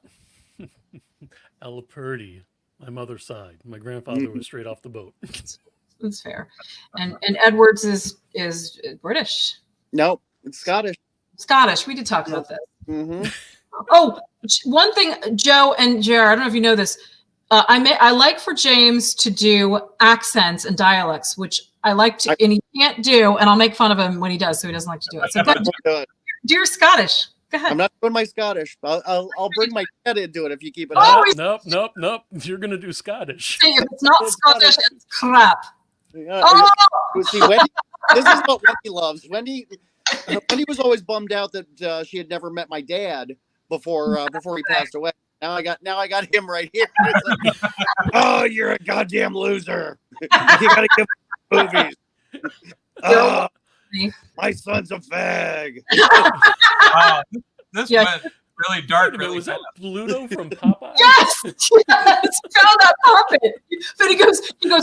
Alaperdi, my mother's side. My grandfather was straight off the boat. That's fair. And Edwards is British. Nope, it's Scottish. Scottish. We did talk about this. Mm-hmm. Oh, one thing, Joe and Jared, I don't know if you know this. I like for James to do accents and dialects, which I like to, and he can't do, and I'll make fun of him when he does, so he doesn't like to do it. So do your Scottish. Go ahead. I'm not doing my Scottish. I'll bring my dad into it if you keep it. Nope. You're gonna do Scottish. If it's not Scottish, it's crap. Yeah. Oh! See, Wendy, this is what Wendy loves. Wendy was always bummed out that she had never met my dad before he passed away. Now I got him right here. It's like, oh, you're a goddamn loser. You gotta give movies. Oh, my son's a fag. This went really dark. Really was that Pluto from Popeye? Yes, found that puppet. But he goes,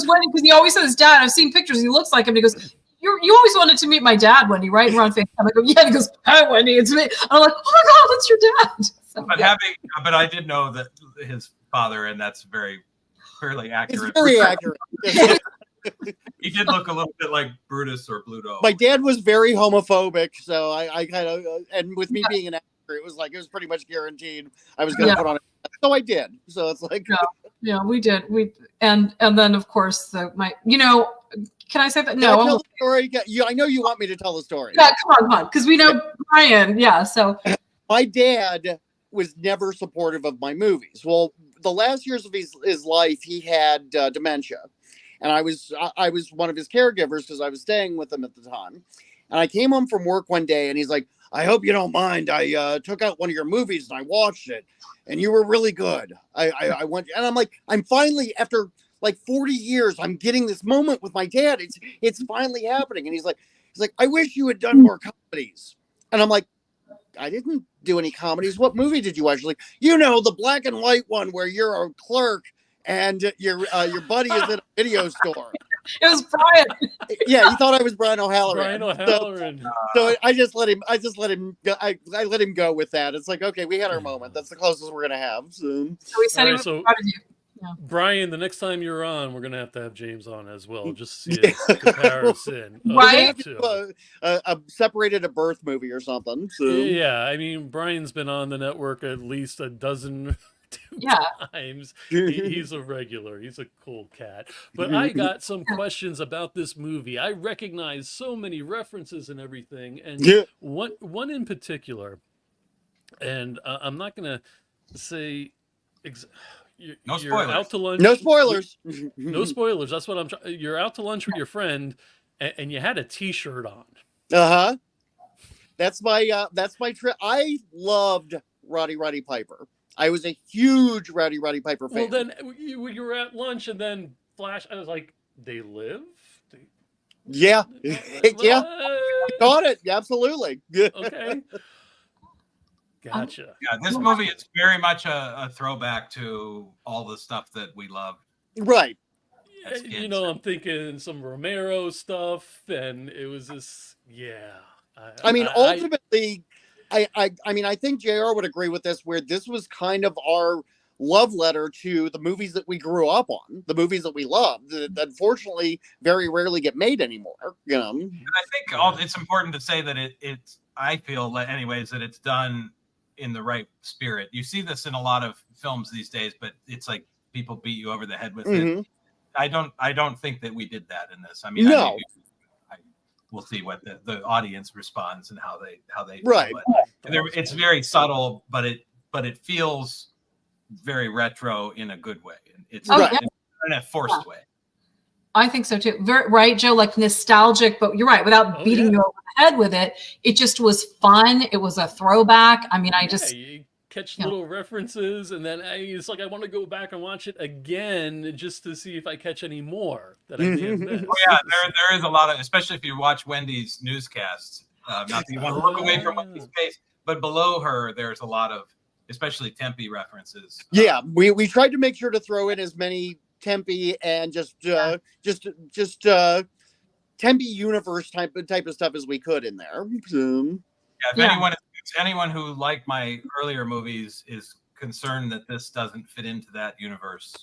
Wendy, because he always says, Dad, I've seen pictures. He looks like him. He goes, you always wanted to meet my dad, Wendy, right? And we're on FaceTime. I go, yeah. And he goes, hi, Wendy, it's me. And I'm like, oh my God, that's your dad. So, but I did know that his father, and that's fairly accurate. It's very accurate. He did look a little bit like Brutus or Pluto. My dad was very homophobic, so I kind of, and with me being an actor, it was pretty much guaranteed I was going to put on it. So I did. So it's like, yeah, we did. And then of course can I say that? No. Tell the story. I know you want me to tell the story. Yeah, come on, because we know Brian. Yeah, so my dad was never supportive of my movies. Well, the last years of his life, he had dementia, and I was one of his caregivers because I was staying with him at the time. And I came home from work one day, and he's like, "I hope you don't mind. I took out one of your movies and I watched it, and you were really good. I went," and I'm like, I'm finally, after like 40 years, I'm getting this moment with my dad. It's finally happening. And he's like, I wish you had done more comedies. And I'm like, I didn't do any comedies. What movie did you watch? Like, the black and white one where you're a clerk and your buddy is in a video store. It was Brian. Yeah, he thought I was Brian O'Halloran. So I just let him. I let him go with that. It's like, okay, we had our moment. That's the closest we're gonna have. So we said he was proud of you. Yeah. Brian, the next time you're on, we're gonna have to have James on as well, just to see a comparison. Right? A separated at birth movie or something. So. Yeah, I mean, Brian's been on the network at least a dozen times. He's a regular. He's a cool cat. But I got some questions about this movie. I recognize so many references and everything, and one in particular, and I'm not gonna say. No spoilers. Out to lunch. No spoilers. No spoilers. That's what I'm trying. You're out to lunch with your friend, and you had a T-shirt on. That's my trip. I loved Roddy Piper. I was a huge Roddy Piper fan. Well, then you were at lunch, and then flash. I was like, they live. Yeah. Got it. Absolutely. Okay. Gotcha. Yeah, this movie is very much a throwback to all the stuff that we love. Right. I'm thinking some Romero stuff, and it was this. Yeah. Ultimately, I think JR would agree with this, where this was kind of our love letter to the movies that we grew up on, the movies that we loved, that unfortunately very rarely get made anymore. And I think it's important to say that it's. I feel, anyways, that it's done in the right spirit. You see this in a lot of films these days, but it's like people beat you over the head with it. I don't think that we did that in this. I mean, no. We'll see what the audience responds and how they right. Feel. It's very subtle, but it feels very retro in a good way. It's in a forced way. I think so too. Right, Joe, like nostalgic, but you're right. Without beating you over the head with it, it just was fun. It was a throwback. I mean, catch Yeah. little references, and then it's like I want to go back and watch it again just to see if I catch any more that I may have missed. Oh yeah, there is a lot of, especially if you watch Wendy's newscasts. Not that you want to look away from Wendy's face, but below her, there's a lot of, especially Tempe references. Yeah, we tried to make sure to throw in as many Tempe and just Tempe universe type of stuff as we could in there. If anyone who liked my earlier movies is concerned that this doesn't fit into that universe,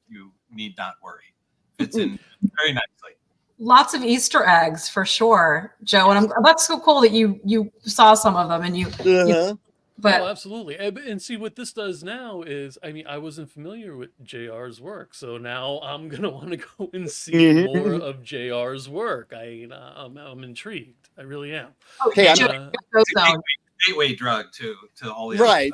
you need not worry. Fits in very nicely. Lots of Easter eggs for sure, Joe. And that's so cool that you saw some of them and you but absolutely. And see what this does now is, I mean, I wasn't familiar with JR's work, so now I'm gonna want to go and see more of JR's work. I'm intrigued. I really am. Okay, it's a gateway drug to all the right.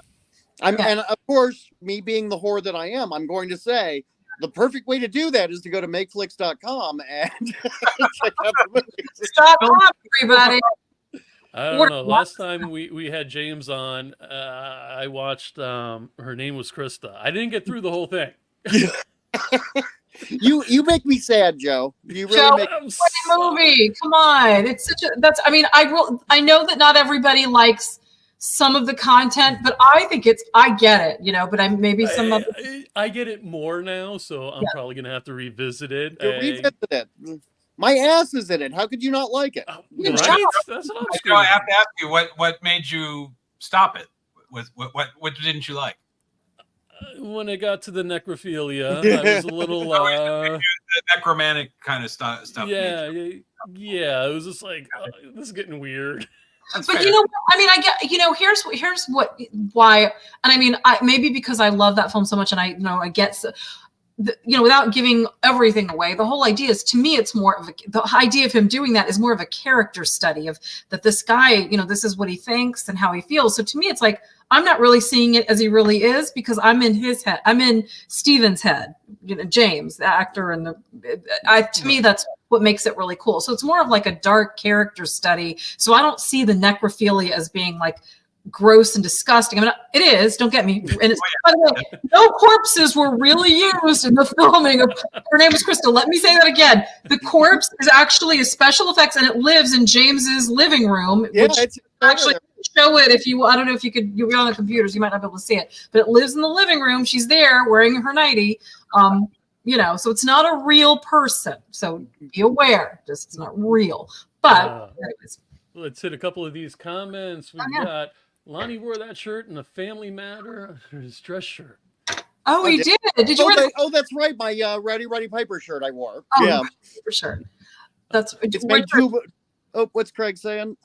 Other stuff. And of course, me being the whore that I am, I'm going to say the perfect way to do that is to go to makeflix.com and check out the movies. Stop, everybody. I don't know. Last time we had James on, I watched. Her name was Christa. I didn't get through the whole thing. You make me sad, Joe. You really Joe, make it's a movie. Come on, it's such a. I mean, I know that not everybody likes some of the content, but I think I get it, but maybe some of I get it more now, so I'm probably gonna have to revisit it. Revisit it. My ass is in it. How could you not like it? Right? That's what I'm screaming. I have to ask you, what made you stop it? What didn't you like? When it got to the necrophilia, I was a little the necromantic kind of stuff. Yeah. It was just like this is getting weird. That's but fair. you know, I mean, I get, here's why, and I mean, maybe because I love that film so much, and I get, without giving everything away, the whole idea is, to me, it's more of the idea of him doing that is more of a character study of that this guy, this is what he thinks and how he feels. So to me, it's like, I'm not really seeing it as he really is, because I'm in his head. I'm in Steven's head, James, the actor, and to me, that's what makes it really cool. So it's more of like a dark character study. So I don't see the necrophilia as being like gross and disgusting. I mean, it is, don't get me. And it's, by the way, no corpses were really used in the filming of Her Name Was Christa. Let me say that again. The corpse is actually a special effects, and it lives in James's living room, which it's actually show it if you, I don't know if you could, you'll be on the computers, you might not be able to see it, but it lives in the living room. She's there wearing her nightie. So it's not a real person. So be aware, just it's not real. But anyways. Let's hit a couple of these comments. We've got Lonnie wore that shirt in a Family Matter, his dress shirt. Oh, he did. Did you wear that? Oh, that's right. My Roddy Piper shirt I wore. Oh, yeah, for sure. That's it's made two. Oh, what's Craig saying?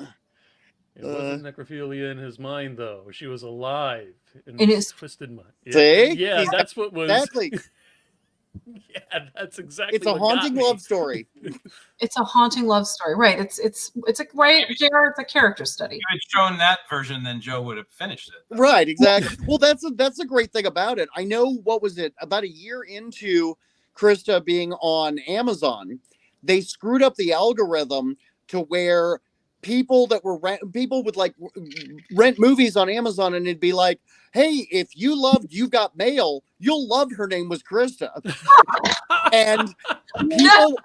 It wasn't necrophilia in his mind, though. She was alive in his his twisted mind. See? Yeah, that's what was exactly. Yeah, that's exactly. It's a haunting love story. It's a haunting love story, right? It's a right, JR. It's a character study. If you'd shown that version, then Joe would have finished it. Right, exactly. Well, that's a great thing about it. I know, what was it, about a year into Christa being on Amazon, they screwed up the algorithm to where people that were people would like rent movies on Amazon, and it'd be like, hey, if you loved You've Got Mail, you'll love Her Name Was Christa. And people,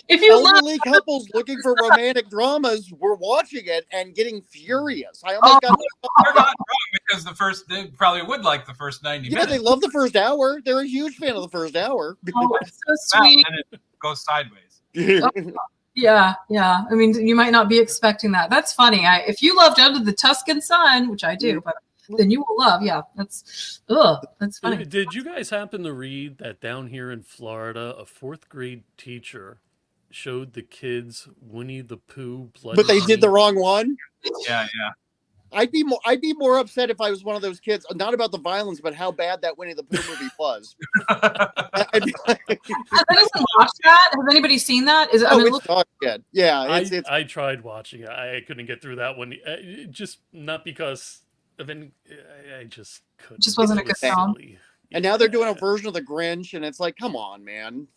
if you elderly couples looking for romantic dramas were watching it and getting furious. I almost got. They're not wrong, because they probably would like the first 90 minutes. Yeah, they love the first hour. They're a huge fan of the first hour. Oh, it's so sweet. And it goes sideways. Yeah. I mean, you might not be expecting that. That's funny. If you loved Under the Tuscan Sun, which I do, but then you will love. Yeah, that's funny. Did you guys happen to read that down here in Florida, a 4th grade teacher showed the kids Winnie the Pooh blood? But they did the wrong one. Yeah. I'd be more upset if I was one of those kids, not about the violence, but how bad that Winnie the Pooh movie was. Has anyone watched that? Has anybody seen that? It's dog shit. Yeah, I tried watching it. I couldn't get through that one. Just not because of any. I just couldn't. Just wasn't a good film. And now they're doing a version of the Grinch, and it's like, come on, man.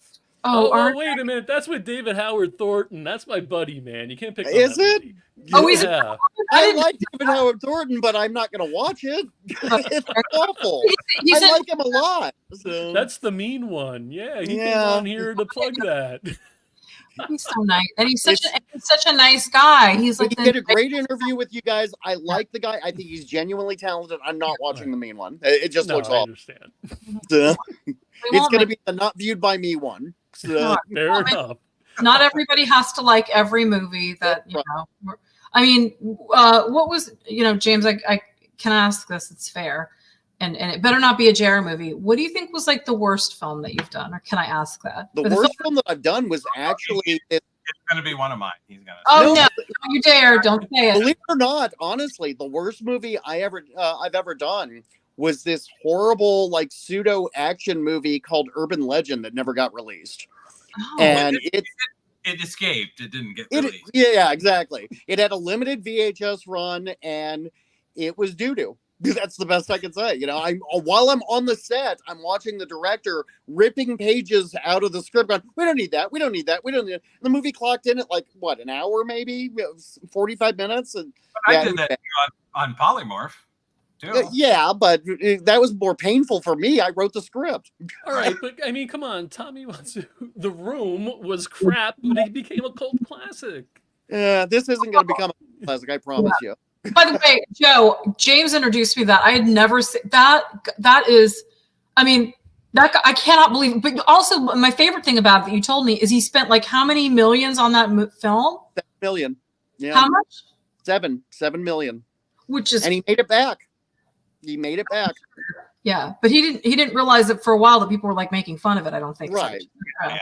Oh, wait a minute. That's with David Howard Thornton. That's my buddy, man. You can't pick on Is that it? movie. Oh, he's Yeah. I like David Howard Thornton, but I'm not going to watch it. It's awful. He's I in, like him a lot. So. That's the mean one. Yeah, he came Yeah. on here to plug that. he's so nice, and he's such a nice guy. He's like He did a great interview with you guys. I like the guy. I think he's genuinely talented. I'm not watching the mean one. It just looks I awful. understand. So, it's going to be the not viewed by me one. So, Fair enough. Not everybody has to like every movie that you know. I mean, what was James? I can ask this. It's fair, and it better not be a JR movie. What do you think was like the worst film that you've done, or can I ask that? the worst film that I've done was actually. It's going to be one of mine. He's going to. Oh No, no! Don't you dare! Don't say it. Believe it or not, honestly, the worst movie I've ever done was this horrible like pseudo action movie called Urban Legend that never got released. Oh. And it escaped. It didn't get released. Yeah, exactly. It had a limited VHS run, and it was doo-doo. That's the best I can say. While I'm on the set, I'm watching the director ripping pages out of the script. Going, we don't need that. We don't need that. We don't need it. The movie clocked in at like what, an hour, maybe 45 minutes. And But I did that on Polymorph too. yeah, but that was more painful for me. I wrote the script. All right, but I mean, come on. Tommy The Room was crap, but it became a cult classic. This isn't going to become a classic. I promise you. By the way, Joe, James introduced me to that. I had never seen that. That is, I mean, that I cannot believe it. But also, my favorite thing about it that you told me is he spent like how many millions on that film? 7 million. Yeah. How much? 7 million. Which is, and he made it back. He made it back. Yeah, but he didn't realize it for a while that people were like making fun of it. I don't think. Right. So.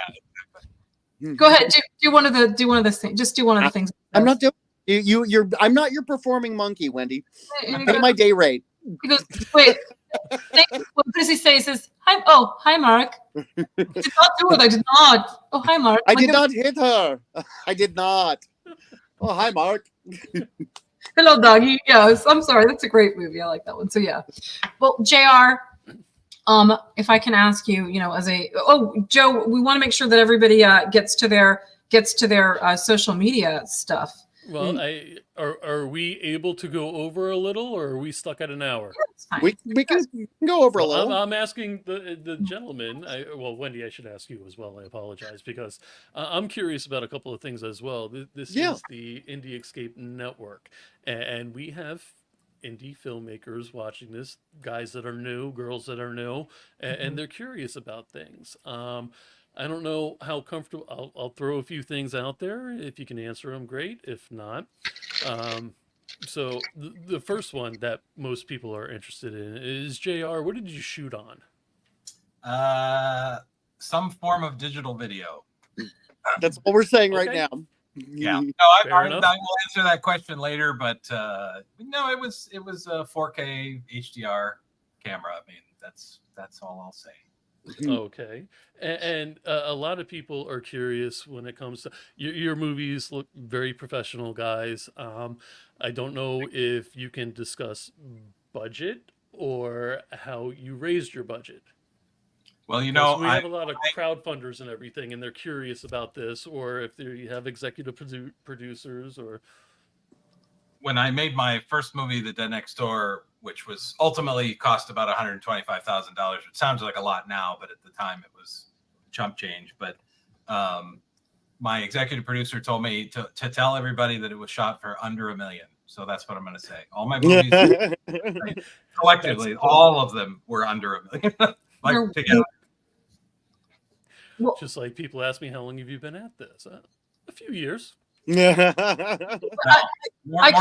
Yeah. Go ahead. Do one of the things. Just do one of the things. I'm not doing. I'm not your performing monkey, Wendy. Pay my day rate. He goes, wait. What does he say? He says, hi, Mark. I did not do it. I did not. Oh, hi, Mark. I did not hit her. I did not. Oh, hi, Mark. Hello, doggy. Yes, I'm sorry. That's a great movie. I like that one. So yeah. Well, JR, if I can ask you, Joe, we want to make sure that everybody gets to their social media stuff. Well, are we able to go over a little, or are we stuck at an hour? We can go over a little. I'm asking the gentleman. Wendy, I should ask you as well. I apologize because I'm curious about a couple of things as well. This is the Indie Escape Network, and we have indie filmmakers watching this, guys that are new, girls that are new, and they're curious about things. I don't know how comfortable. I'll throw a few things out there. If you can answer them, great. If not, so the first one that most people are interested in is JR. What did you shoot on? Some form of digital video. That's what we're saying right now. Yeah. No, I will answer that question later, but no, it was a 4K HDR camera. I mean, that's all I'll say. Okay. And a lot of people are curious when it comes to your movies look very professional, guys. I don't know if you can discuss budget or how you raised your budget. Well, we have a lot of crowdfunders and everything, and they're curious about this, or if you have executive producers or. When I made my first movie, The Dead Next Door, which was ultimately cost about $125,000, which sounds like a lot now, but at the time it was chump change. But my executive producer told me to tell everybody that it was shot for under $1 million. So that's what I'm going to say. All my movies, collectively, all of them were under $1 million, together. Just like people ask me, how long have you been at this? A few years. More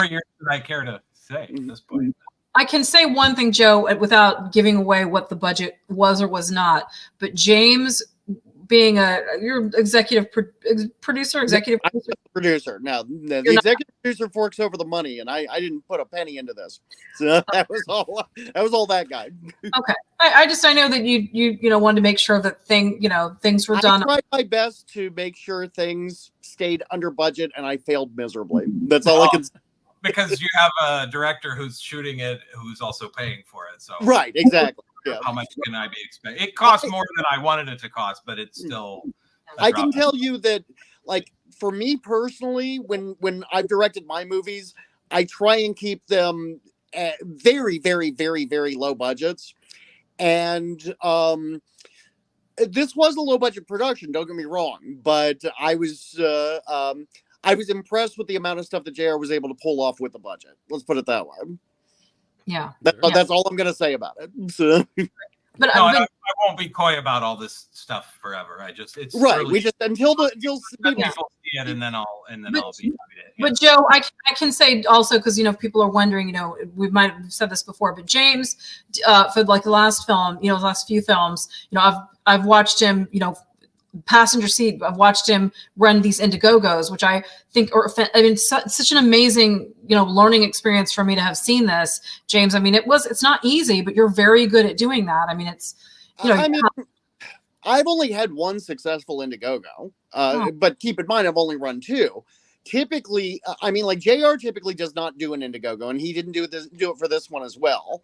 years than I care to say at this point. I can say one thing, Joe, without giving away what the budget was or was not. But James, being your executive producer. Now, the executive producer forks over the money, and I didn't put a penny into this. So that was all that guy. Okay, I know that you wanted to make sure that things were done. I tried my best to make sure things stayed under budget, and I failed miserably. That's all I can say. Because you have a director who's shooting it, who's also paying for it. So right, exactly. Yeah. How much can I be expecting? It costs more than I wanted it to cost, but it's still I can tell you that, like, for me personally, when I've directed my movies, I try and keep them at very, very, very, very low budgets. And this was a low budget production, don't get me wrong, but I was impressed with the amount of stuff that JR was able to pull off with the budget. Let's put it that way. Yeah. That's all I'm going to say about it. So. But, no, I won't be coy about all this stuff forever. It's right. early. We just until people see it, and then I'll be happy to. But Joe, I can say also, because people are wondering, we might have said this before, but James, for like the last film, the last few films, I've watched him, passenger seat. I've watched him run these Indiegogos, which I think such an amazing, learning experience for me to have seen this, James. I mean, it's not easy, but you're very good at doing that. I mean, it's, I've only had one successful Indiegogo, but keep in mind, I've only run two. Typically, like JR typically does not do an Indiegogo, and he didn't do it for this one as well.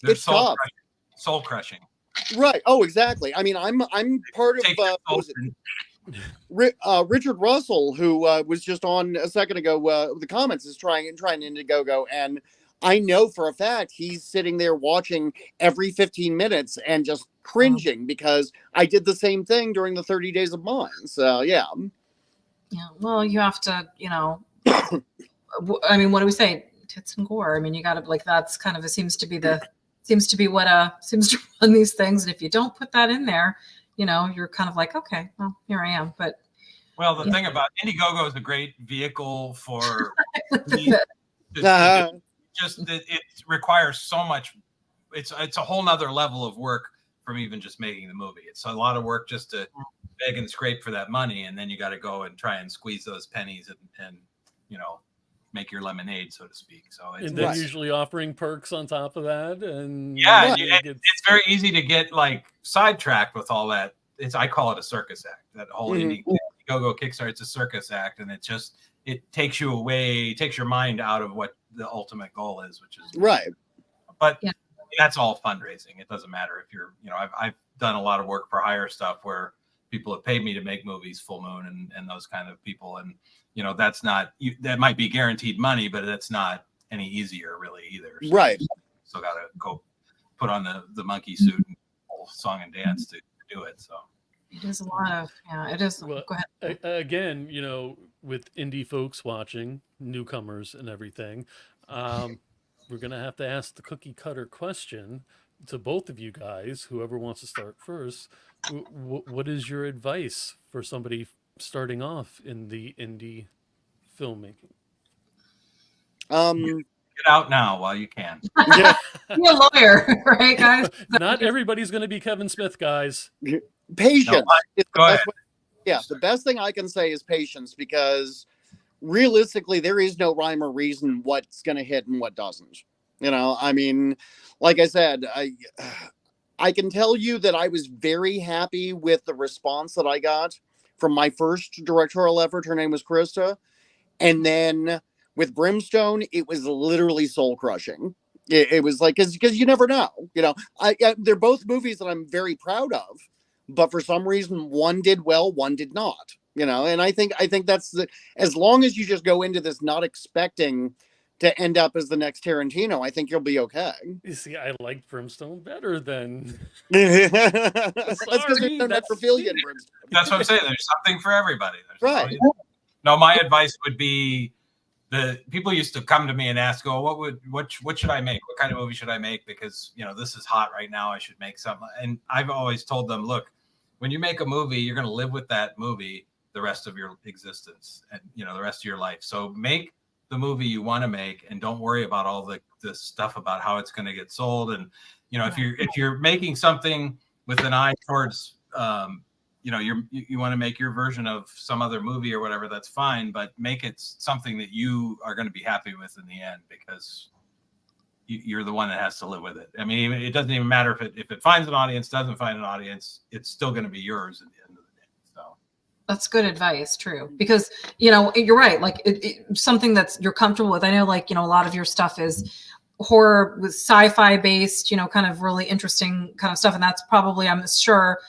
It's tough. Soul crushing. Right. Oh, exactly. I mean, I'm part of Richard Russell, who was just on a second ago. The comments is trying Indiegogo, and I know for a fact he's sitting there watching every 15 minutes and just cringing because I did the same thing during the 30 days of mine. So yeah. Yeah. Well, you have to, I mean, what do we say? Tits and gore. I mean, you got to that's kind of seems to be what seems to run these things. And if you don't put that in there, you're kind of like, okay, well, here I am. But the thing about Indiegogo is a great vehicle for it requires so much. It's a whole nother level of work from even just making the movie. It's a lot of work just to beg and scrape for that money, and then you got to go and try and squeeze those pennies and make your lemonade, so to speak. So it's, and then usually offering perks on top of that, and it's very easy to get sidetracked with all that. I call it a circus act. That whole Indiegogo Kickstarter, it's a circus act, and it takes you away, takes your mind out of what the ultimate goal is, which is right. But that's all fundraising. It doesn't matter if you're, I've done a lot of work for hire stuff where people have paid me to make movies, Full Moon and those kind of people. And, that's not, that might be guaranteed money, but that's not any easier really either. So right. So got to go put on the monkey suit and whole song and dance to do it. So it is a lot of, it is. Well, go ahead. Again, with indie folks watching, newcomers and everything, we're going to have to ask the cookie cutter question to both of you guys, whoever wants to start first. What is your advice for somebody starting off in the indie filmmaking? Get out now while you can. Yeah. Be a lawyer, right, guys? Not everybody's going to be Kevin Smith, guys. Patience. Go ahead. The best thing I can say is patience, because realistically, there is no rhyme or reason what's going to hit and what doesn't. Like I said, I can tell you that I was very happy with the response that I got from my first directorial effort. Her name was Christa. And then with Brimstone, it was literally soul crushing. It was like, because you never know, they're both movies that I'm very proud of, but for some reason, one did well, one did not, and I think that's as long as you just go into this not expecting to end up as the next Tarantino, I think you'll be okay. You see, I like Brimstone better than. That's because there's no necrophilia in Brimstone. That's what I'm saying. There's something for everybody. Right. No, my advice would be, the people used to come to me and ask, what should I make? What kind of movie should I make? Because, this is hot right now. I should make something. And I've always told them, look, when you make a movie, you're going to live with that movie the rest of your existence and, the rest of your life. So make the movie you want to make and don't worry about all the stuff about how it's going to get sold. And, if you're making something with an eye towards, you want to make your version of some other movie or whatever, that's fine, but make it something that you are going to be happy with in the end, because you're the one that has to live with it. I mean, it doesn't even matter if it finds an audience, doesn't find an audience, it's still going to be yours at the end of the day. So that's good advice. True. Because, you're right. Like something that's you're comfortable with. I know, a lot of your stuff is horror with sci-fi based, kind of really interesting kind of stuff. And that's probably, I'm sure,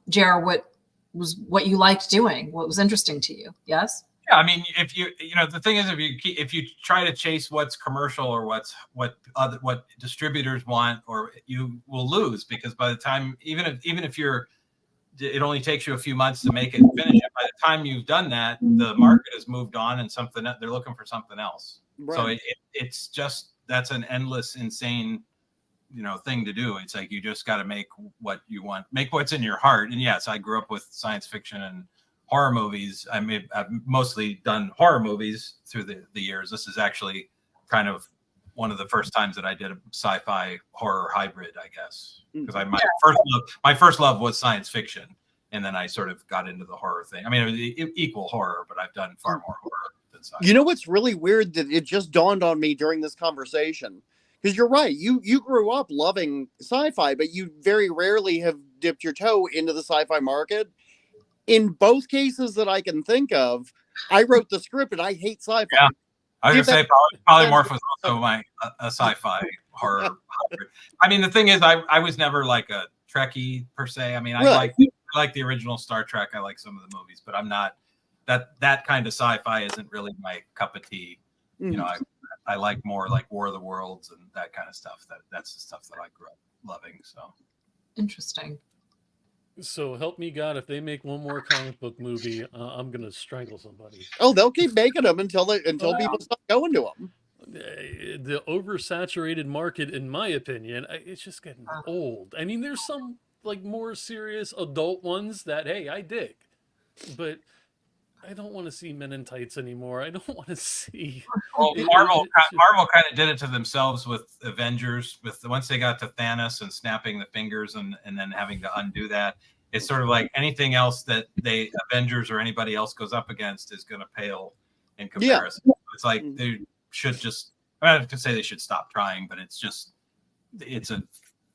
Jer, what you liked doing, what was interesting to you. Yes. Yeah, I mean, if the thing is, if you try to chase what's commercial or what distributors want, or you will lose, because by the time, even if it only takes you a few months to make it and finish it. By the time you've done that, the market has moved on, and they're looking for something else. Right. So it's just, that's an endless, insane, thing to do. It's like you just got to make what you want, make what's in your heart. And yes, I grew up with science fiction and horror movies. I've mostly done horror movies through the years. This is actually kind of one of the first times that I did a sci-fi horror hybrid, I guess, because my first love was science fiction, and then I sort of got into the horror thing. I mean, it was equal horror, but I've done far more horror than sci-fi. You know what's really weird, that it just dawned on me during this conversation, because you're right. You grew up loving sci-fi, but you very rarely have dipped your toe into the sci-fi market. In both cases that I can think of, I wrote the script and I hate sci-fi. Yeah. I was going to say Polymorph was also a sci-fi horror. I mean, the thing is, I was never like a Trekkie per se. I mean, I like the original Star Trek. I like some of the movies, but I'm not that kind of sci-fi isn't really my cup of tea. Mm-hmm. I like more like War of the Worlds and that kind of stuff. That's the stuff that I grew up loving. So interesting. So help me God, if they make one more comic book movie, I'm gonna strangle somebody. Oh, they'll keep making them until people stop going to them. The oversaturated market, in my opinion, it's just getting old. I mean, there's some like more serious adult ones that, hey, I dig, but I don't want to see men in tights anymore. I don't want to see. Well, Marvel kind of did it to themselves with Avengers. Once they got to Thanos and snapping the fingers and then having to undo that, it's sort of like anything else that Avengers or anybody else goes up against is going to pale in comparison. Yeah. It's like they should just. I don't have to say they should stop trying, but it's a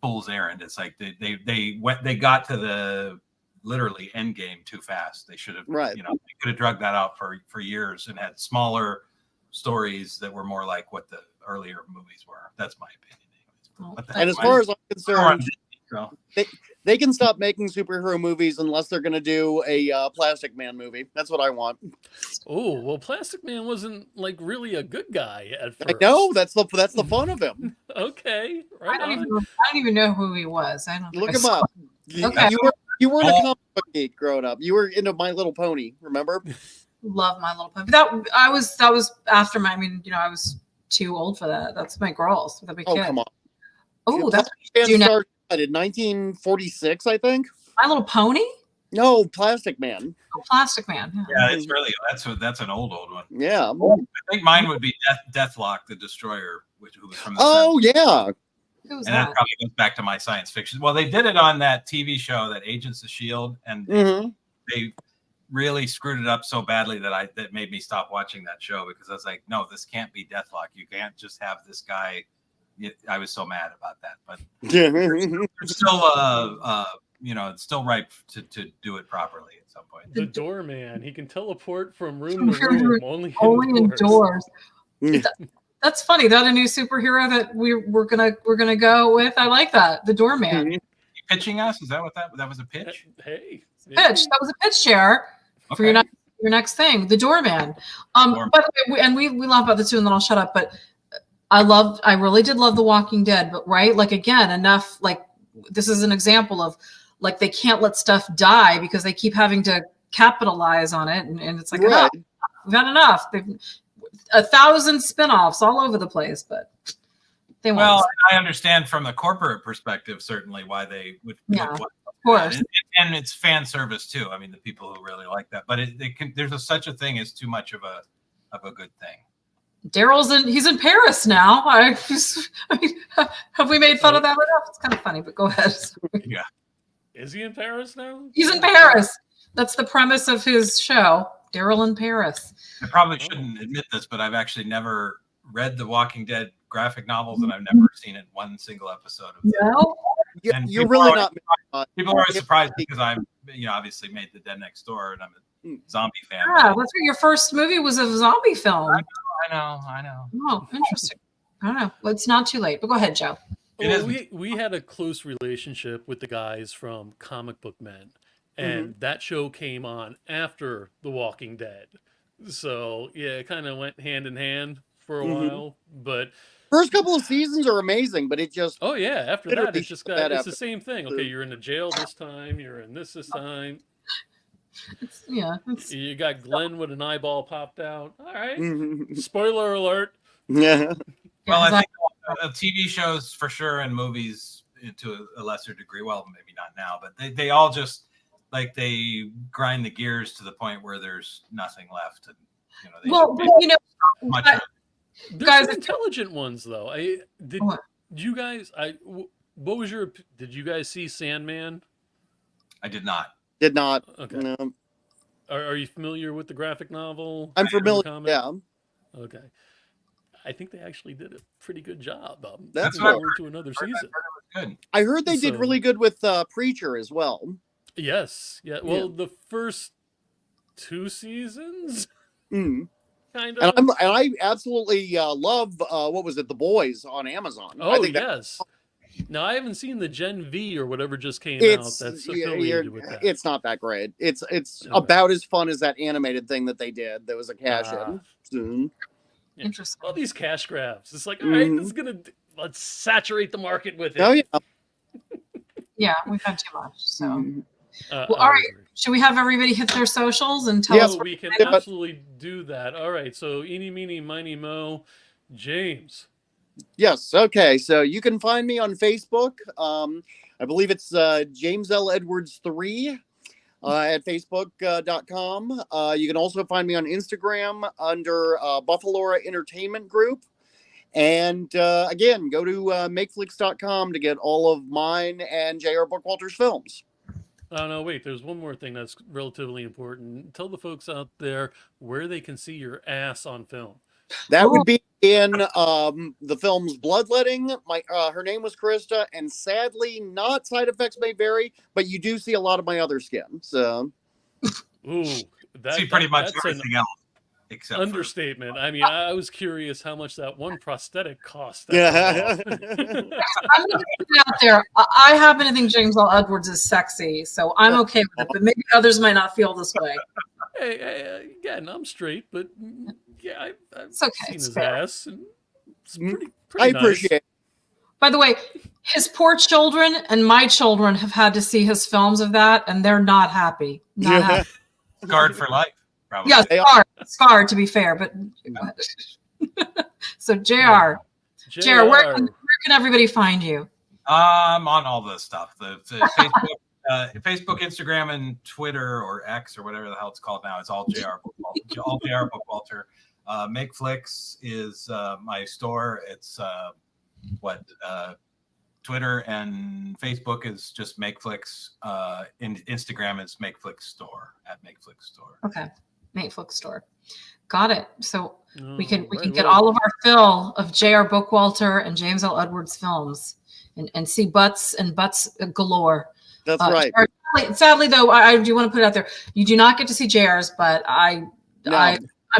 fool's errand. It's like they got to the literally end game too fast. They should have, they could have drugged that out for years and had smaller stories that were more like what the earlier movies were. That's my opinion. And as far as I'm concerned, they can stop making superhero movies unless they're going to do a Plastic Man movie. That's what I want. Oh, well, Plastic Man wasn't like really a good guy at first. I know, that's the fun of him. Okay, right. I don't even know who he was. I don't look him up. Okay. You weren't a comic book geek growing up. You were into My Little Pony, remember? Love My Little Pony. That was after my. I mean, I was too old for that. That's my girls. That oh, come on. Oh, that's in 1946, I think. My Little Pony. No, Plastic Man. Oh, Plastic Man. Yeah, it's really that's an old one. Yeah. I think mine would be Deathlock, the Destroyer, who was from the. Oh 70s. Yeah. And that probably goes back to my science fiction. Well, they did it on that TV show, that Agents of S.H.I.E.L.D., and they really screwed it up so badly that made me stop watching that show, because I was like, no, this can't be Deathlock. You can't just have this guy. I was so mad about that, but it's still it's still ripe to do it properly at some point. The doorman, he can teleport from room to room, only indoors. That's funny. That a new superhero that we're gonna go with. I like that. The doorman. You pitching us? Is that what that was a pitch? Hey, pitch. That was a pitch, share for your next thing. The doorman. But we laugh about this too, and then I'll shut up. But I really did love The Walking Dead. But right, like again, enough. Like this is an example of like they can't let stuff die because they keep having to capitalize on it, and it's like enough. We've had enough. They've 1,000 spinoffs all over the place, but they won't. Well, I understand from the corporate perspective certainly why they would. Yeah, of course. And it's fan service too. I mean, the people who really like that, but there's such a thing as too much of a good thing. Daryl's he's in Paris now. I mean, have we made fun of that enough? It's kind of funny, but go ahead. Yeah. Is he in Paris now? He's in Paris. That's the premise of his show. Daryl in Paris. I probably shouldn't admit this, but I've actually never read the Walking Dead graphic novels, and I've never seen it one single episode of them. No, you're really not. People are always surprised because I'm, obviously made The Dead Next Door, and I'm a zombie fan. Yeah, that's what your first movie was, a zombie film. I know. Oh, interesting. I don't know. Well, it's not too late, but go ahead, Joe. Well, we had a close relationship with the guys from Comic Book Men, and that show came on after The Walking Dead. So yeah, it kind of went hand in hand for a while. But First couple of seasons are amazing, but it just oh yeah, after that literally it's just shut got that it's after. the same thing. Okay, you're in the jail this time. You're in this time. It's, You got Glenn with an eyeball popped out. All right. Mhm. Spoiler alert. Yeah. Well, I yeah, think TV shows for sure, and movies to a lesser degree. Well, maybe not now, but they all just like they grind the gears to the point where there's nothing left. And they well, should but, be much of it. There's Guys, some intelligent ones though. Did What? you guys? What was your? Did you guys see Sandman? I did not. Did not. Okay. No. Are you familiar with the graphic novel? I'm or the familiar. comic? Yeah. Okay. I think they actually did a pretty good job. That's looking what forward to another season. Good. I heard they did So- really good with Preacher as well. Yes. Yeah. Well, the first 2 seasons, Mm. kind And of. I absolutely love what was it, The Boys on Amazon. I Oh think that yes. Now I haven't seen the Gen V or whatever just came out. it's That's you're- affiliated with that. it's not that great. It's Okay. about as fun as that animated thing that they did. There was a cash Ah. in. Soon. Yeah. interesting. All these cash grabs. It's like, all right, this is let's saturate the market with it. Oh yeah. Yeah, we've had too much. So, Mhm. well, all right. Should we have everybody hit their socials and tell Yeah, us? we can Yeah, but- absolutely do that. All right. So, eeny, meeny, miny, mo, James. Yes. Okay. So you can find me on Facebook. I believe it's James L. Edwards 3 at Facebook.com. You can also find me on Instagram under Buffalora Entertainment Group. And again, go to makeflix.com to get all of mine and J.R. Bookwalter's films. Oh, no, wait. There's one more thing that's relatively important. Tell the folks out there where they can see your ass on film. That would be in the film's Bloodletting. Her name was Christa, and sadly, not Side Effects May Vary, but you do see a lot of my other skin. So, Ooh, See pretty much that's an everything else except understatement. I mean, I was curious how much that one prosthetic cost. yeah. I'm going to put it out there. I happen to think James L. Edwards is sexy, so I'm okay with it. But maybe others might not feel this way. Hey, again, I'm straight, but yeah, I've It's okay, seen it's his fair. ass, and it's pretty I nice. appreciate it. By the way, his poor children and my children have had to see his films of that, and they're not happy. Not happy. scarred for life. Probably. Yeah, They scarred to be fair, but so JR, where can everybody find you? On all the stuff. The Facebook, Instagram, and Twitter or X or whatever the hell it's called now. It's all JR Bookwalter. All JR Bookwalter. Makeflix is my store. It's Twitter and Facebook is just Makeflix. Instagram is Makeflix Store at Makeflix Store. Okay, Netflix store. Got it. So we can Right, get well, all of our fill of J.R. Bookwalter and James L. Edwards films and see butts galore. That's right. Sadly, though, I do want to put it out there. You do not get to see JR's, but I'm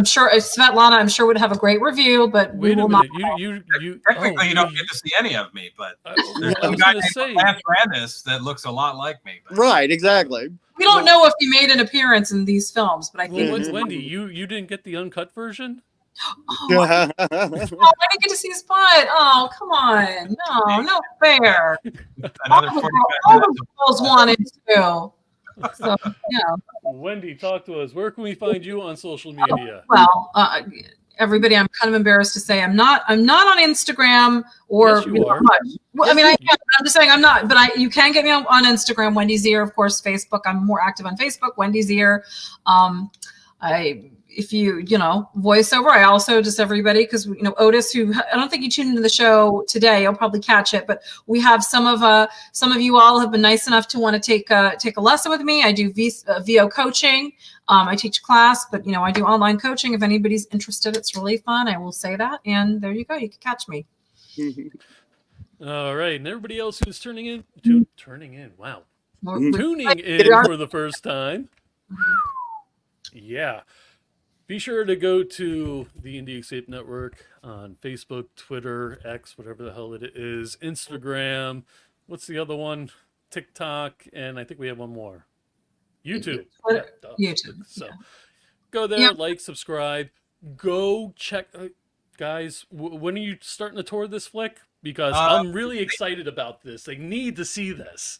sure Svetlana, I'm sure would have a great review, but we Wait a will not. minute. You Technically, you don't get to see any of me, but there's I some was guy gonna named say, Lance Randis that looks a lot like me. But Right, exactly. We don't know if he made an appearance in these films, but I think. well, Wendy, you didn't get the uncut version? Oh, I didn't get to see his butt. Oh, come on. No fair. another All 45 the minutes. girls wanted to. So, yeah. Wendy, talk to us. Where can we find you on social media? Well, everybody, I'm kind of embarrassed to say I'm not on Instagram or Yes, you are. much. Well, I mean, Yes, I'm just saying I'm not, but you can get me on Instagram, Wendy Zier, of course, Facebook. I'm more active on Facebook, Wendy Zier. If you voiceover, I also just everybody, because Otis, who I don't think you tuned into the show today, you'll probably catch it, but we have some of you all have been nice enough to want to take a lesson with me. I do VO coaching. I teach class, but I do online coaching. If anybody's interested, it's really fun. I will say that, and there you go. You can catch me. All right, and everybody else who's turning in. Wow, We're- tuning in for the first time. Yeah. Be sure to go to the Indie Escape Network on Facebook, Twitter, X, whatever the hell it is, Instagram. What's the other one? TikTok, and I think we have one more. YouTube. YouTube. So go there, like, subscribe. Go check. Guys, when are you starting to tour this flick? Because I'm really excited about this. I need to see this.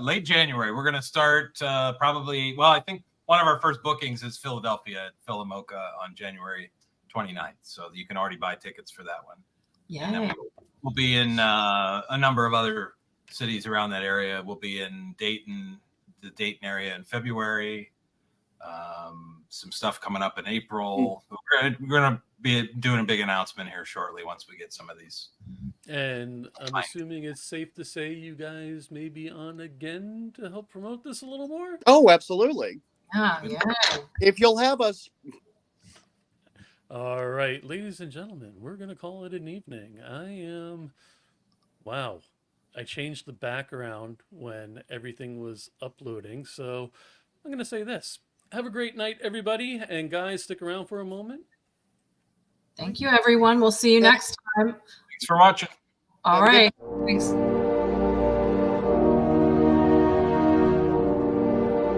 Late January. We're going to start probably, well, I think one of our first bookings is Philadelphia at Philomoka on January 29th. So you can already buy tickets for that one. Yeah. And then we'll be in a number of other cities around that area. We'll be in Dayton, the Dayton area in February. Some stuff coming up in April. We're going to be doing a big announcement here shortly once we get some of these. And I'm assuming it's safe to say you guys may be on again to help promote this a little more? Oh, absolutely. Yeah. If you'll have us. All right, ladies and gentlemen, we're going to call it an evening. Wow. I changed the background when everything was uploading. So I'm going to say this. Have a great night, everybody. And guys, stick around for a moment. Thank you, everyone. We'll see you next time. Thanks for watching. All right. Thanks.